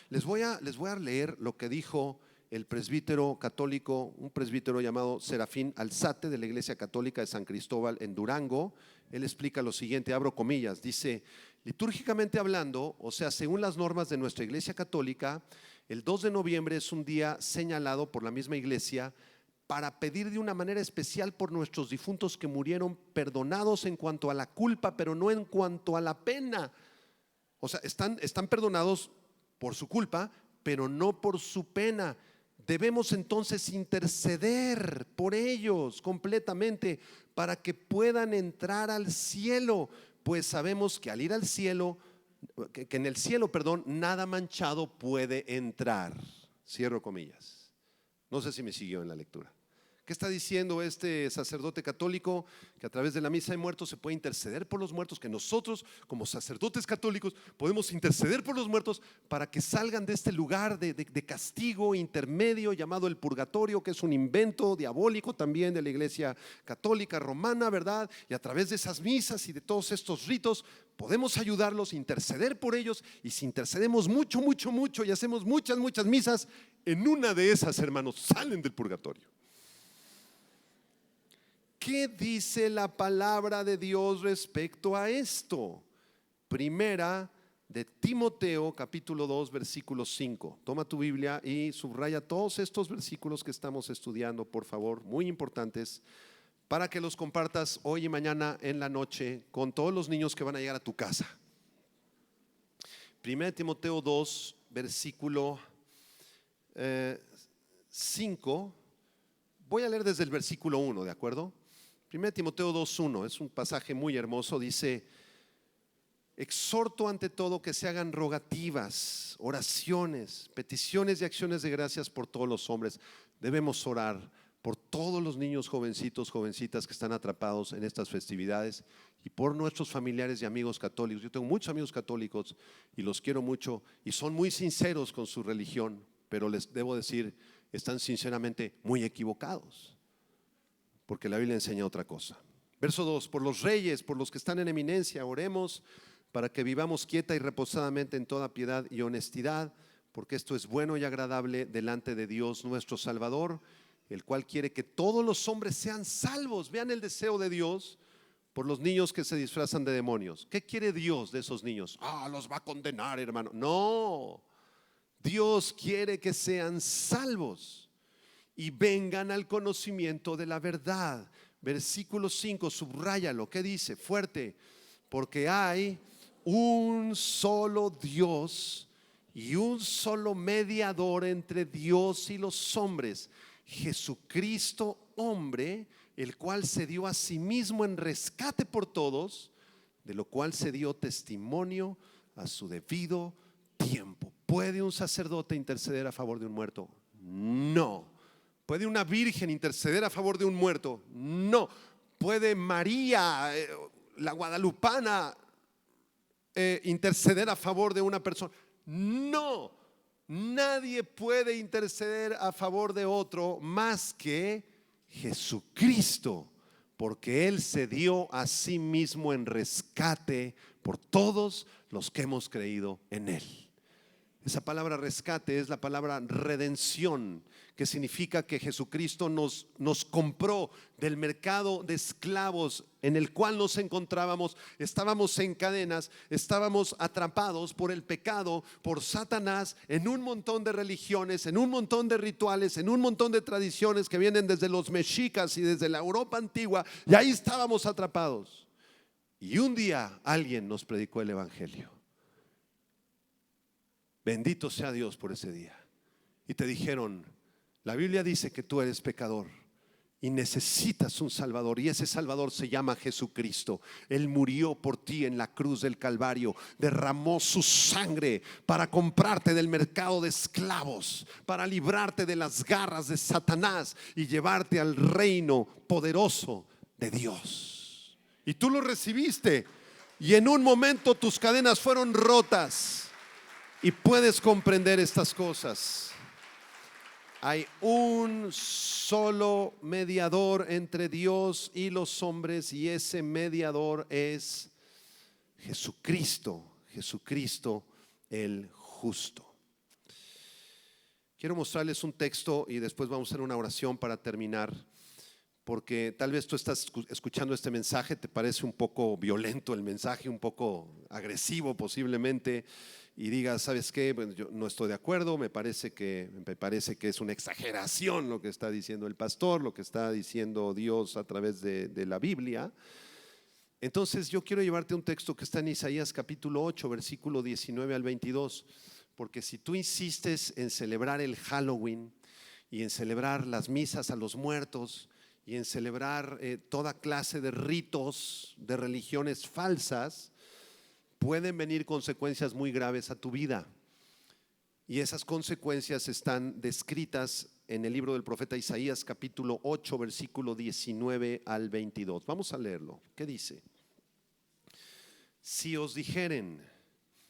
Les voy a leer lo que dijo el presbítero católico, un presbítero llamado Serafín Alzate de la Iglesia Católica de San Cristóbal en Durango. Él explica lo siguiente, abro comillas, dice, litúrgicamente hablando, o sea, según las normas de nuestra Iglesia Católica, el 2 de noviembre es un día señalado por la misma Iglesia para pedir de una manera especial por nuestros difuntos que murieron, perdonados en cuanto a la culpa, pero no en cuanto a la pena. O sea, están perdonados por su culpa, pero no por su pena. Debemos entonces interceder por ellos completamente para que puedan entrar al cielo, pues sabemos que al ir al cielo, que en el cielo, perdón, nada manchado puede entrar. Cierro comillas. No sé si me siguió en la lectura. ¿Qué está diciendo este sacerdote católico? Que a través de la misa de muertos se puede interceder por los muertos, que nosotros como sacerdotes católicos podemos interceder por los muertos para que salgan de este lugar de castigo intermedio llamado el purgatorio, que es un invento diabólico también de la Iglesia Católica Romana, ¿verdad? Y a través de esas misas y de todos estos ritos podemos ayudarlos, interceder por ellos, y si intercedemos mucho, mucho, mucho y hacemos muchas, muchas misas, en una de esas, hermanos, salen del purgatorio. ¿Qué dice la palabra de Dios respecto a esto? Primera de Timoteo, capítulo 2, versículo 5. Toma tu Biblia y subraya todos estos versículos que estamos estudiando, por favor, muy importantes, para que los compartas hoy y mañana en la noche con todos los niños que van a llegar a tu casa. Primera de Timoteo 2, versículo 5. Voy a leer desde el versículo 1, ¿de acuerdo? 1 Timoteo 2:1 es un pasaje muy hermoso. Dice: exhorto ante todo que se hagan rogativas, oraciones, peticiones y acciones de gracias por todos los hombres. Debemos orar por todos los niños jovencitos, jovencitas que están atrapados en estas festividades, y por nuestros familiares y amigos católicos. Yo tengo muchos amigos católicos y los quiero mucho y son muy sinceros con su religión, pero les debo decir, están sinceramente muy equivocados, porque la Biblia enseña otra cosa. Verso 2: por los reyes, por los que están en eminencia, oremos para que vivamos quieta y reposadamente en toda piedad y honestidad, porque esto es bueno y agradable delante de Dios nuestro Salvador, el cual quiere que todos los hombres sean salvos. Vean el deseo de Dios por los niños que se disfrazan de demonios. ¿Qué quiere Dios de esos niños? Los va a condenar, hermano. No, Dios quiere que sean salvos y vengan al conocimiento de la verdad. Versículo 5, subráyalo. ¿Qué dice? Fuerte. Porque hay un solo Dios y un solo mediador entre Dios y los hombres, Jesucristo hombre, el cual se dio a sí mismo en rescate por todos, de lo cual se dio testimonio a su debido tiempo. ¿Puede un sacerdote interceder a favor de un muerto? No. ¿Puede una virgen interceder a favor de un muerto? No. ¿Puede María, la guadalupana, interceder a favor de una persona? No. Nadie puede interceder a favor de otro más que Jesucristo, porque Él se dio a sí mismo en rescate por todos los que hemos creído en Él. Esa palabra rescate es la palabra redención, que significa que Jesucristo nos compró del mercado de esclavos en el cual nos encontrábamos. Estábamos en cadenas, estábamos atrapados por el pecado, por Satanás, en un montón de religiones, en un montón de rituales, en un montón de tradiciones que vienen desde los mexicas y desde la Europa antigua, y ahí estábamos atrapados. Y un día alguien nos predicó el evangelio. Bendito sea Dios por ese día. Y te dijeron: la Biblia dice que tú eres pecador y necesitas un Salvador, y ese Salvador se llama Jesucristo. Él murió por ti en la cruz del Calvario, derramó su sangre para comprarte del mercado de esclavos, para librarte de las garras de Satanás y llevarte al reino poderoso de Dios. Y tú lo recibiste, y en un momento tus cadenas fueron rotas. Y puedes comprender estas cosas. Hay un solo mediador entre Dios y los hombres, y ese mediador es Jesucristo, Jesucristo el justo. Quiero mostrarles un texto y después vamos a hacer una oración para terminar, porque tal vez tú estás escuchando este mensaje, te parece un poco violento el mensaje, un poco agresivo posiblemente, y digas: ¿sabes qué? Bueno, yo no estoy de acuerdo, me parece que es una exageración lo que está diciendo el pastor, lo que está diciendo Dios a través de la Biblia. Entonces yo quiero llevarte un texto que está en Isaías capítulo 8, versículo 19 al 22, porque si tú insistes en celebrar el Halloween y en celebrar las misas a los muertos y en celebrar toda clase de ritos de religiones falsas, pueden venir consecuencias muy graves a tu vida. Y esas consecuencias están descritas en el libro del profeta Isaías, capítulo 8, versículo 19 al 22. Vamos a leerlo. ¿Qué dice? Si os dijeren,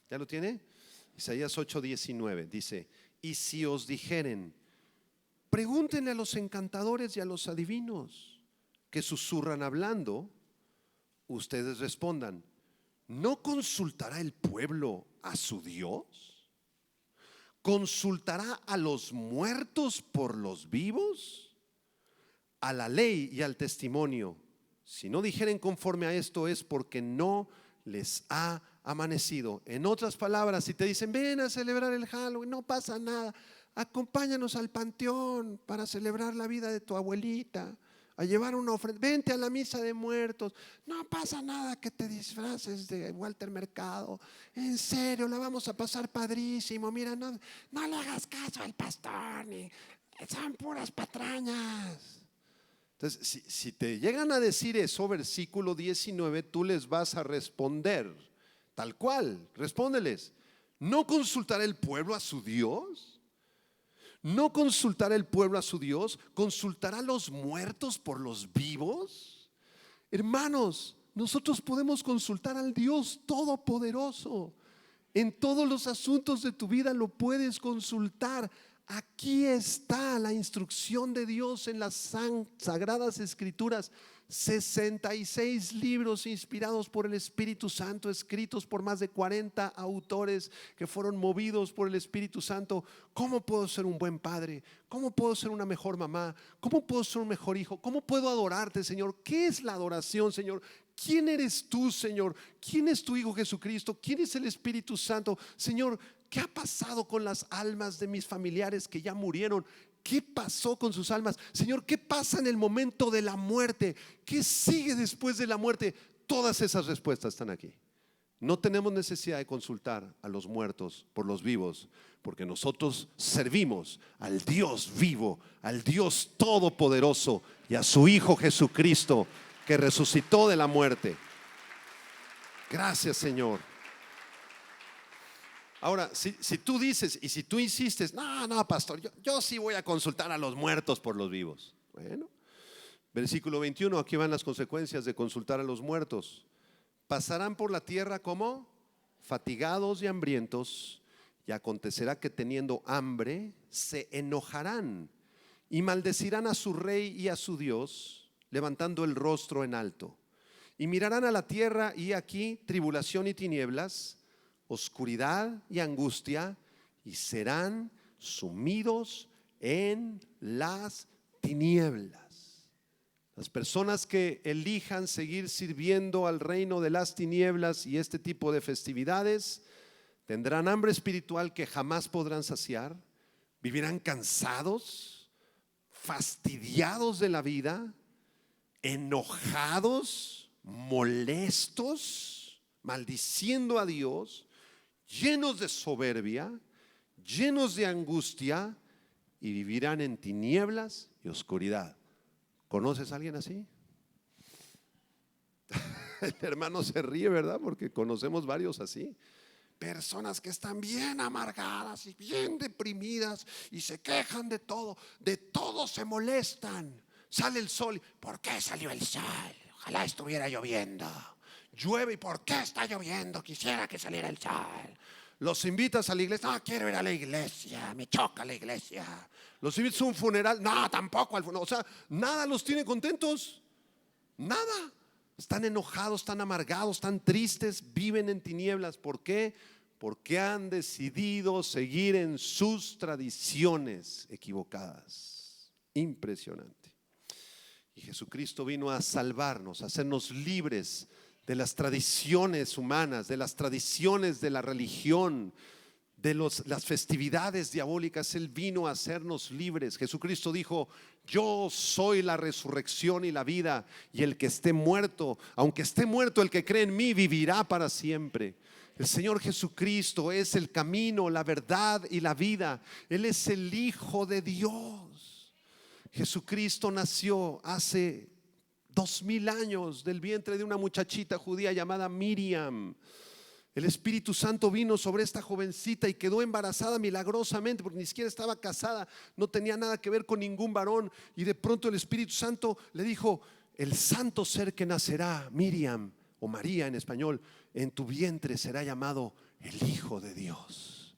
¿ya lo tiene? Isaías 8, 19 dice: y si os dijeren, pregúntenle a los encantadores y a los adivinos que susurran hablando, ustedes respondan: ¿no consultará el pueblo a su Dios? ¿Consultará a los muertos por los vivos? A la ley y al testimonio. Si no dijeren conforme a esto, es porque no les ha amanecido. En otras palabras, si te dicen: ven a celebrar el Halloween, no pasa nada, acompáñanos al panteón para celebrar la vida de tu abuelita, a llevar una ofrenda, vente a la misa de muertos, no pasa nada que te disfraces de Walter Mercado, en serio, la vamos a pasar padrísimo, mira, no le hagas caso al pastor, son puras patrañas. Entonces, si te llegan a decir eso, versículo 19, tú les vas a responder tal cual, respóndeles: ¿no consultará el pueblo a su Dios? ¿No consultará el pueblo a su Dios? ¿Consultará a los muertos por los vivos? Hermanos, nosotros podemos consultar al Dios Todopoderoso. En todos los asuntos de tu vida lo puedes consultar. Aquí está la instrucción de Dios en las sagradas escrituras. 66 libros inspirados por el Espíritu Santo, escritos por más de 40 autores que fueron movidos por el Espíritu Santo. ¿Cómo puedo ser un buen padre? ¿Cómo puedo ser una mejor mamá? ¿Cómo puedo ser un mejor hijo? ¿Cómo puedo adorarte, Señor? ¿Qué es la adoración, Señor? ¿Quién eres tú, Señor? ¿Quién es tu Hijo Jesucristo? ¿Quién es el Espíritu Santo? Señor, ¿qué ha pasado con las almas de mis familiares que ya murieron? ¿Qué pasó con sus almas? Señor, ¿qué pasa en el momento de la muerte? ¿Qué sigue después de la muerte? Todas esas respuestas están aquí. No tenemos necesidad de consultar a los muertos por los vivos, porque nosotros servimos al Dios vivo, al Dios todopoderoso y a su Hijo Jesucristo, que resucitó de la muerte. Gracias, Señor. Ahora, si tú dices y si tú insistes: no, pastor, yo sí voy a consultar a los muertos por los vivos. Bueno, versículo 21, aquí van las consecuencias de consultar a los muertos. Pasarán por la tierra como fatigados y hambrientos, y acontecerá que teniendo hambre se enojarán y maldecirán a su rey y a su Dios, levantando el rostro en alto. Y mirarán a la tierra, y aquí tribulación y tinieblas, oscuridad y angustia, y serán sumidos en las tinieblas. Las personas que elijan seguir sirviendo al reino de las tinieblas y este tipo de festividades tendrán hambre espiritual que jamás podrán saciar, vivirán cansados, fastidiados de la vida, enojados, molestos, maldiciendo a Dios, llenos de soberbia, llenos de angustia, y vivirán en tinieblas y oscuridad. ¿Conoces a alguien así? El hermano se ríe, ¿verdad? Porque conocemos varios así. Personas que están bien amargadas y bien deprimidas y se quejan de todo se molestan. Sale el sol, ¿por qué salió el sol? Ojalá estuviera lloviendo. Llueve, ¿y por qué está lloviendo? Quisiera que saliera el sol. Los invitas a la iglesia: no, quiero ir a la iglesia, me choca la iglesia. Los invitas a un funeral: no, tampoco al funeral. O sea, nada los tiene contentos, nada. Están enojados, están amargados, están tristes, viven en tinieblas. ¿Por qué? Porque han decidido seguir en sus tradiciones equivocadas. Impresionante. Y Jesucristo vino a salvarnos, a hacernos libres de las tradiciones humanas, de las tradiciones de la religión, de las festividades diabólicas. Él vino a hacernos libres. Jesucristo dijo: yo soy la resurrección y la vida, y el que esté muerto, aunque esté muerto, el que cree en mí vivirá para siempre. El Señor Jesucristo es el camino, la verdad y la vida. Él es el Hijo de Dios. Jesucristo nació hace 2000 años del vientre de una muchachita judía llamada Miriam. El Espíritu Santo vino sobre esta jovencita y quedó embarazada milagrosamente, porque ni siquiera estaba casada, no tenía nada que ver con ningún varón. Y de pronto el Espíritu Santo le dijo: el santo ser que nacerá, Miriam, o María en español, en tu vientre será llamado el Hijo de Dios.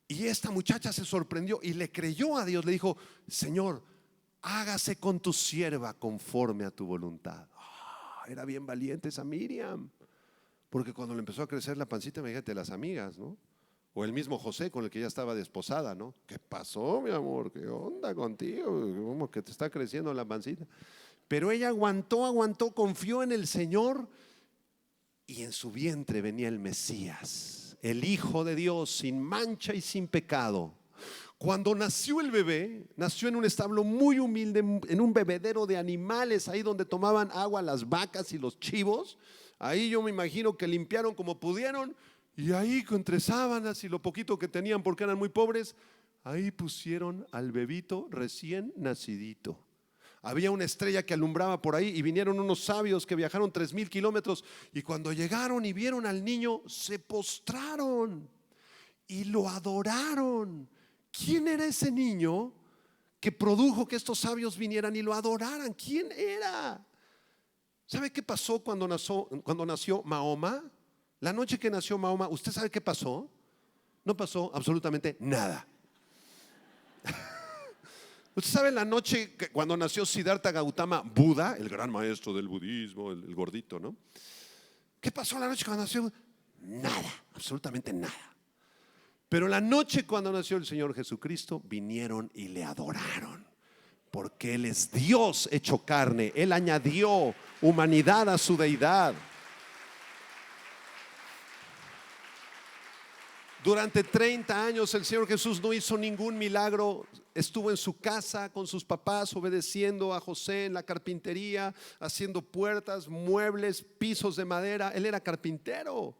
Y esta muchacha se sorprendió y le creyó a Dios. Le dijo: Señor, hágase con tu sierva conforme a tu voluntad. Era bien valiente esa Miriam, porque cuando le empezó a crecer la pancita, imagínate las amigas, ¿no? O el mismo José con el que ya estaba desposada, ¿no? ¿Qué pasó, mi amor? ¿Qué onda contigo? ¿Cómo que te está creciendo la pancita? Pero ella aguantó, confió en el Señor, y en su vientre venía el Mesías, el Hijo de Dios, sin mancha y sin pecado. Cuando nació el bebé, nació en un establo muy humilde, en un bebedero de animales, ahí donde tomaban agua las vacas y los chivos. Ahí yo me imagino que limpiaron como pudieron, y ahí entre sábanas y lo poquito que tenían, porque eran muy pobres, ahí pusieron al bebito recién nacidito. Había una estrella que alumbraba por ahí, y vinieron unos sabios que viajaron 3000 kilómetros, y cuando llegaron y vieron al niño, se postraron y lo adoraron. ¿Quién era ese niño que produjo que estos sabios vinieran y lo adoraran? ¿Quién era? ¿Sabe qué pasó cuando nació Mahoma? La noche que nació Mahoma, ¿usted sabe qué pasó? No pasó absolutamente nada. ¿Usted sabe la noche cuando nació Siddhartha Gautama, Buda, el gran maestro del budismo, el gordito, ¿no? ¿Qué pasó la noche cuando nació? Nada, absolutamente nada. Pero la noche cuando nació el Señor Jesucristo, vinieron y le adoraron, porque Él es Dios hecho carne. Él añadió humanidad a su deidad. Durante 30 años el Señor Jesús no hizo ningún milagro. Estuvo en su casa con sus papás, obedeciendo a José en la carpintería, haciendo puertas, muebles, pisos de madera. Él era carpintero.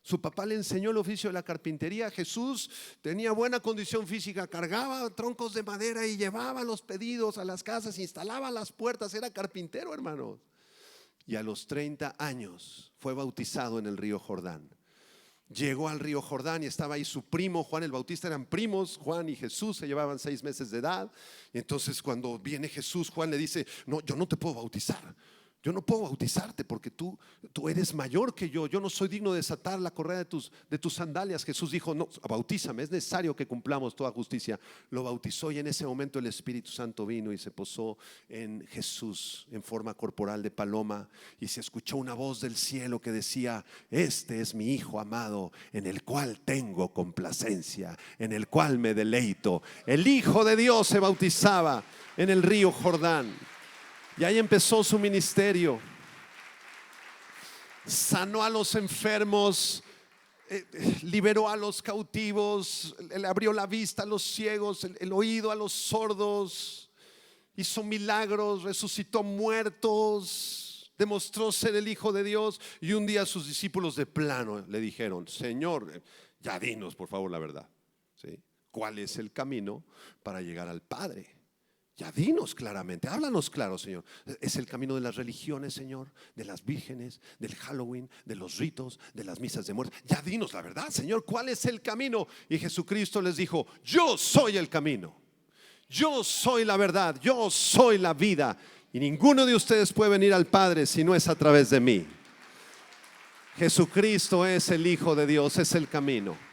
Su papá le enseñó el oficio de la carpintería. Jesús tenía buena condición física, cargaba troncos de madera y llevaba los pedidos a las casas, instalaba las puertas. Era carpintero, hermanos. Y a los 30 años fue bautizado en el río Jordán. Llegó al río Jordán y estaba ahí su primo Juan el Bautista. Eran primos, Juan y Jesús, se llevaban 6 meses de edad. Y entonces cuando viene Jesús, Juan le dice: no, yo no te puedo bautizar. Yo no puedo bautizarte porque tú eres mayor que yo. Yo no soy digno de desatar la correa de tus sandalias. Jesús dijo: no, bautízame, es necesario que cumplamos toda justicia. Lo bautizó, y en ese momento el Espíritu Santo vino y se posó en Jesús en forma corporal de paloma, y se escuchó una voz del cielo que decía: este es mi Hijo amado, en el cual tengo complacencia, en el cual me deleito. El Hijo de Dios se bautizaba en el río Jordán. Y ahí empezó su ministerio. Sanó a los enfermos, liberó a los cautivos, le abrió la vista a los ciegos, el oído a los sordos, hizo milagros, resucitó muertos, demostró ser el Hijo de Dios. Y un día sus discípulos de plano le dijeron: Señor, ya dinos por favor la verdad, ¿sí? ¿Cuál es el camino para llegar al Padre? Ya dinos claramente, háblanos claro, Señor. ¿Es el camino de las religiones, Señor? ¿De las vírgenes, del Halloween, de los ritos, de las misas de muerte? Ya dinos la verdad, Señor, ¿cuál es el camino? Y Jesucristo les dijo: yo soy el camino, yo soy la verdad, yo soy la vida, y ninguno de ustedes puede venir al Padre si no es a través de mí. Jesucristo es el Hijo de Dios, es el camino.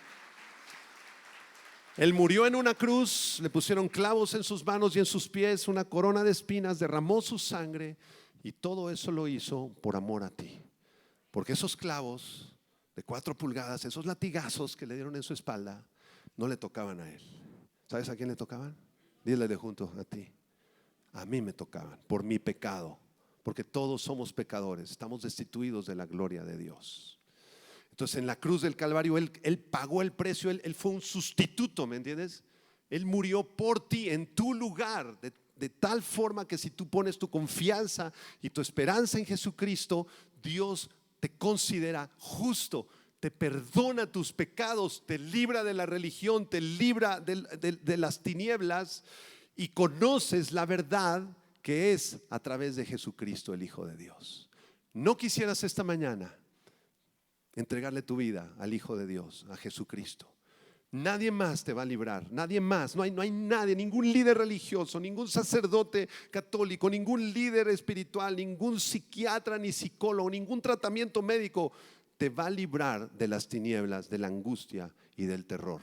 Él murió en una cruz, le pusieron clavos en sus manos y en sus pies, una corona de espinas, derramó su sangre, y todo eso lo hizo por amor a ti. Porque esos clavos de 4 pulgadas, esos latigazos que le dieron en su espalda, no le tocaban a él. ¿Sabes a quién le tocaban? Dile de junto: a ti. A mí me tocaban por mi pecado, porque todos somos pecadores, estamos destituidos de la gloria de Dios. Entonces en la cruz del Calvario él pagó el precio. Él fue un sustituto, ¿me entiendes? Él murió por ti en tu lugar, de tal forma que si tú pones tu confianza y tu esperanza en Jesucristo, Dios te considera justo. te perdona tus pecados, te libra de la religión, te libra de las tinieblas y conoces la verdad que es a través de Jesucristo, el Hijo de Dios. ¿No quisieras esta mañana entregarle tu vida al Hijo de Dios, a Jesucristo? Nadie más te va a librar, nadie más, no hay nadie, ningún líder religioso, ningún sacerdote católico, ningún líder espiritual, ningún psiquiatra ni psicólogo, ningún tratamiento médico te va a librar de las tinieblas, de la angustia y del terror.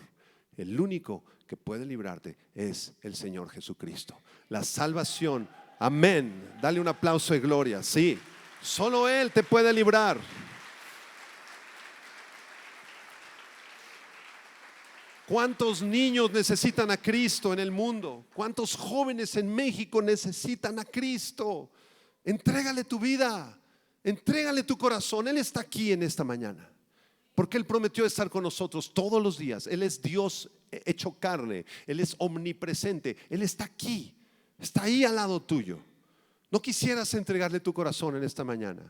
El único que puede librarte es el Señor Jesucristo. La salvación, amén. Dale un aplauso de gloria. Sí, solo Él te puede librar. ¿Cuántos niños necesitan a Cristo en el mundo? ¿Cuántos jóvenes en México necesitan a Cristo? Entrégale tu vida, entrégale tu corazón. Él está aquí en esta mañana, porque Él prometió estar con nosotros todos los días. Él es Dios hecho carne, Él es omnipresente. Él está aquí, está ahí al lado tuyo. ¿No quisieras entregarle tu corazón en esta mañana?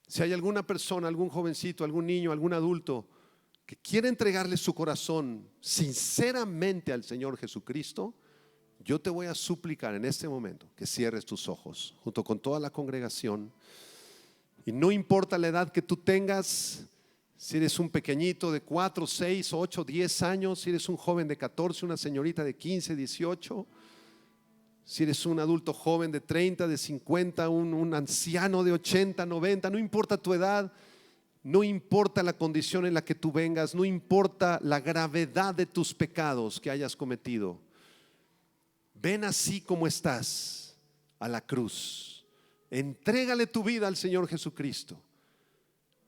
Si hay alguna persona, algún jovencito, algún niño, algún adulto que quiere entregarle su corazón sinceramente al Señor Jesucristo, yo te voy a suplicar en este momento que cierres tus ojos junto con toda la congregación. Y no importa la edad que tú tengas, si eres un pequeñito de 4, 6, 8, 10 años, si eres un joven de 14, una señorita de 15, 18, si eres un adulto joven de 30, de 50, un anciano de 80, 90, no importa tu edad. No importa la condición en la que tú vengas, no importa la gravedad de tus pecados que hayas cometido. Ven así como estás a la cruz. Entrégale tu vida al Señor Jesucristo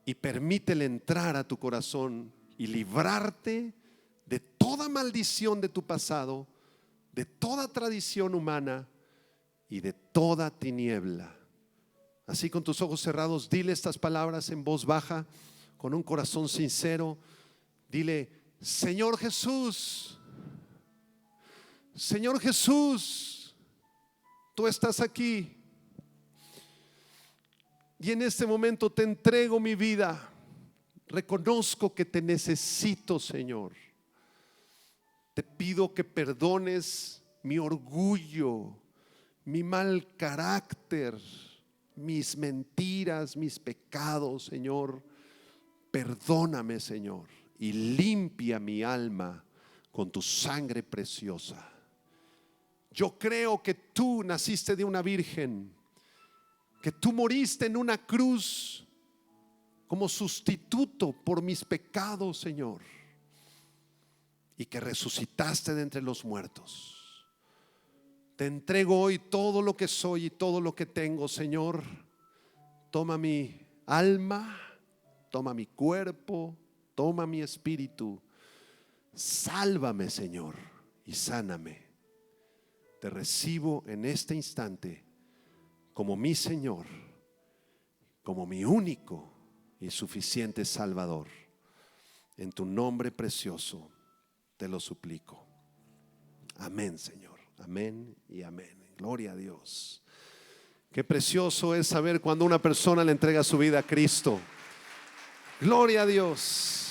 y permítele entrar a tu corazón y librarte de toda maldición de tu pasado, de toda tradición humana y de toda tiniebla. Así con tus ojos cerrados, dile estas palabras en voz baja, con un corazón sincero. Dile: Señor Jesús, Señor Jesús, tú estás aquí. Y en este momento te entrego mi vida. Reconozco que te necesito, Señor. Te pido que perdones mi orgullo, mi mal carácter, mis mentiras, mis pecados, Señor. Perdóname, Señor, y limpia mi alma con tu sangre preciosa. Yo creo que tú naciste de una virgen, que tú moriste en una cruz como sustituto por mis pecados, Señor, y que resucitaste de entre los muertos. Te entrego hoy todo lo que soy y todo lo que tengo, Señor. Toma mi alma, toma mi cuerpo, toma mi espíritu. Sálvame, Señor, y sáname. Te recibo en este instante como mi Señor, como mi único y suficiente Salvador. En tu nombre precioso te lo suplico. Amén, Señor. Amén y amén. Gloria a Dios. Qué precioso es saber cuando una persona le entrega su vida a Cristo. Gloria a Dios.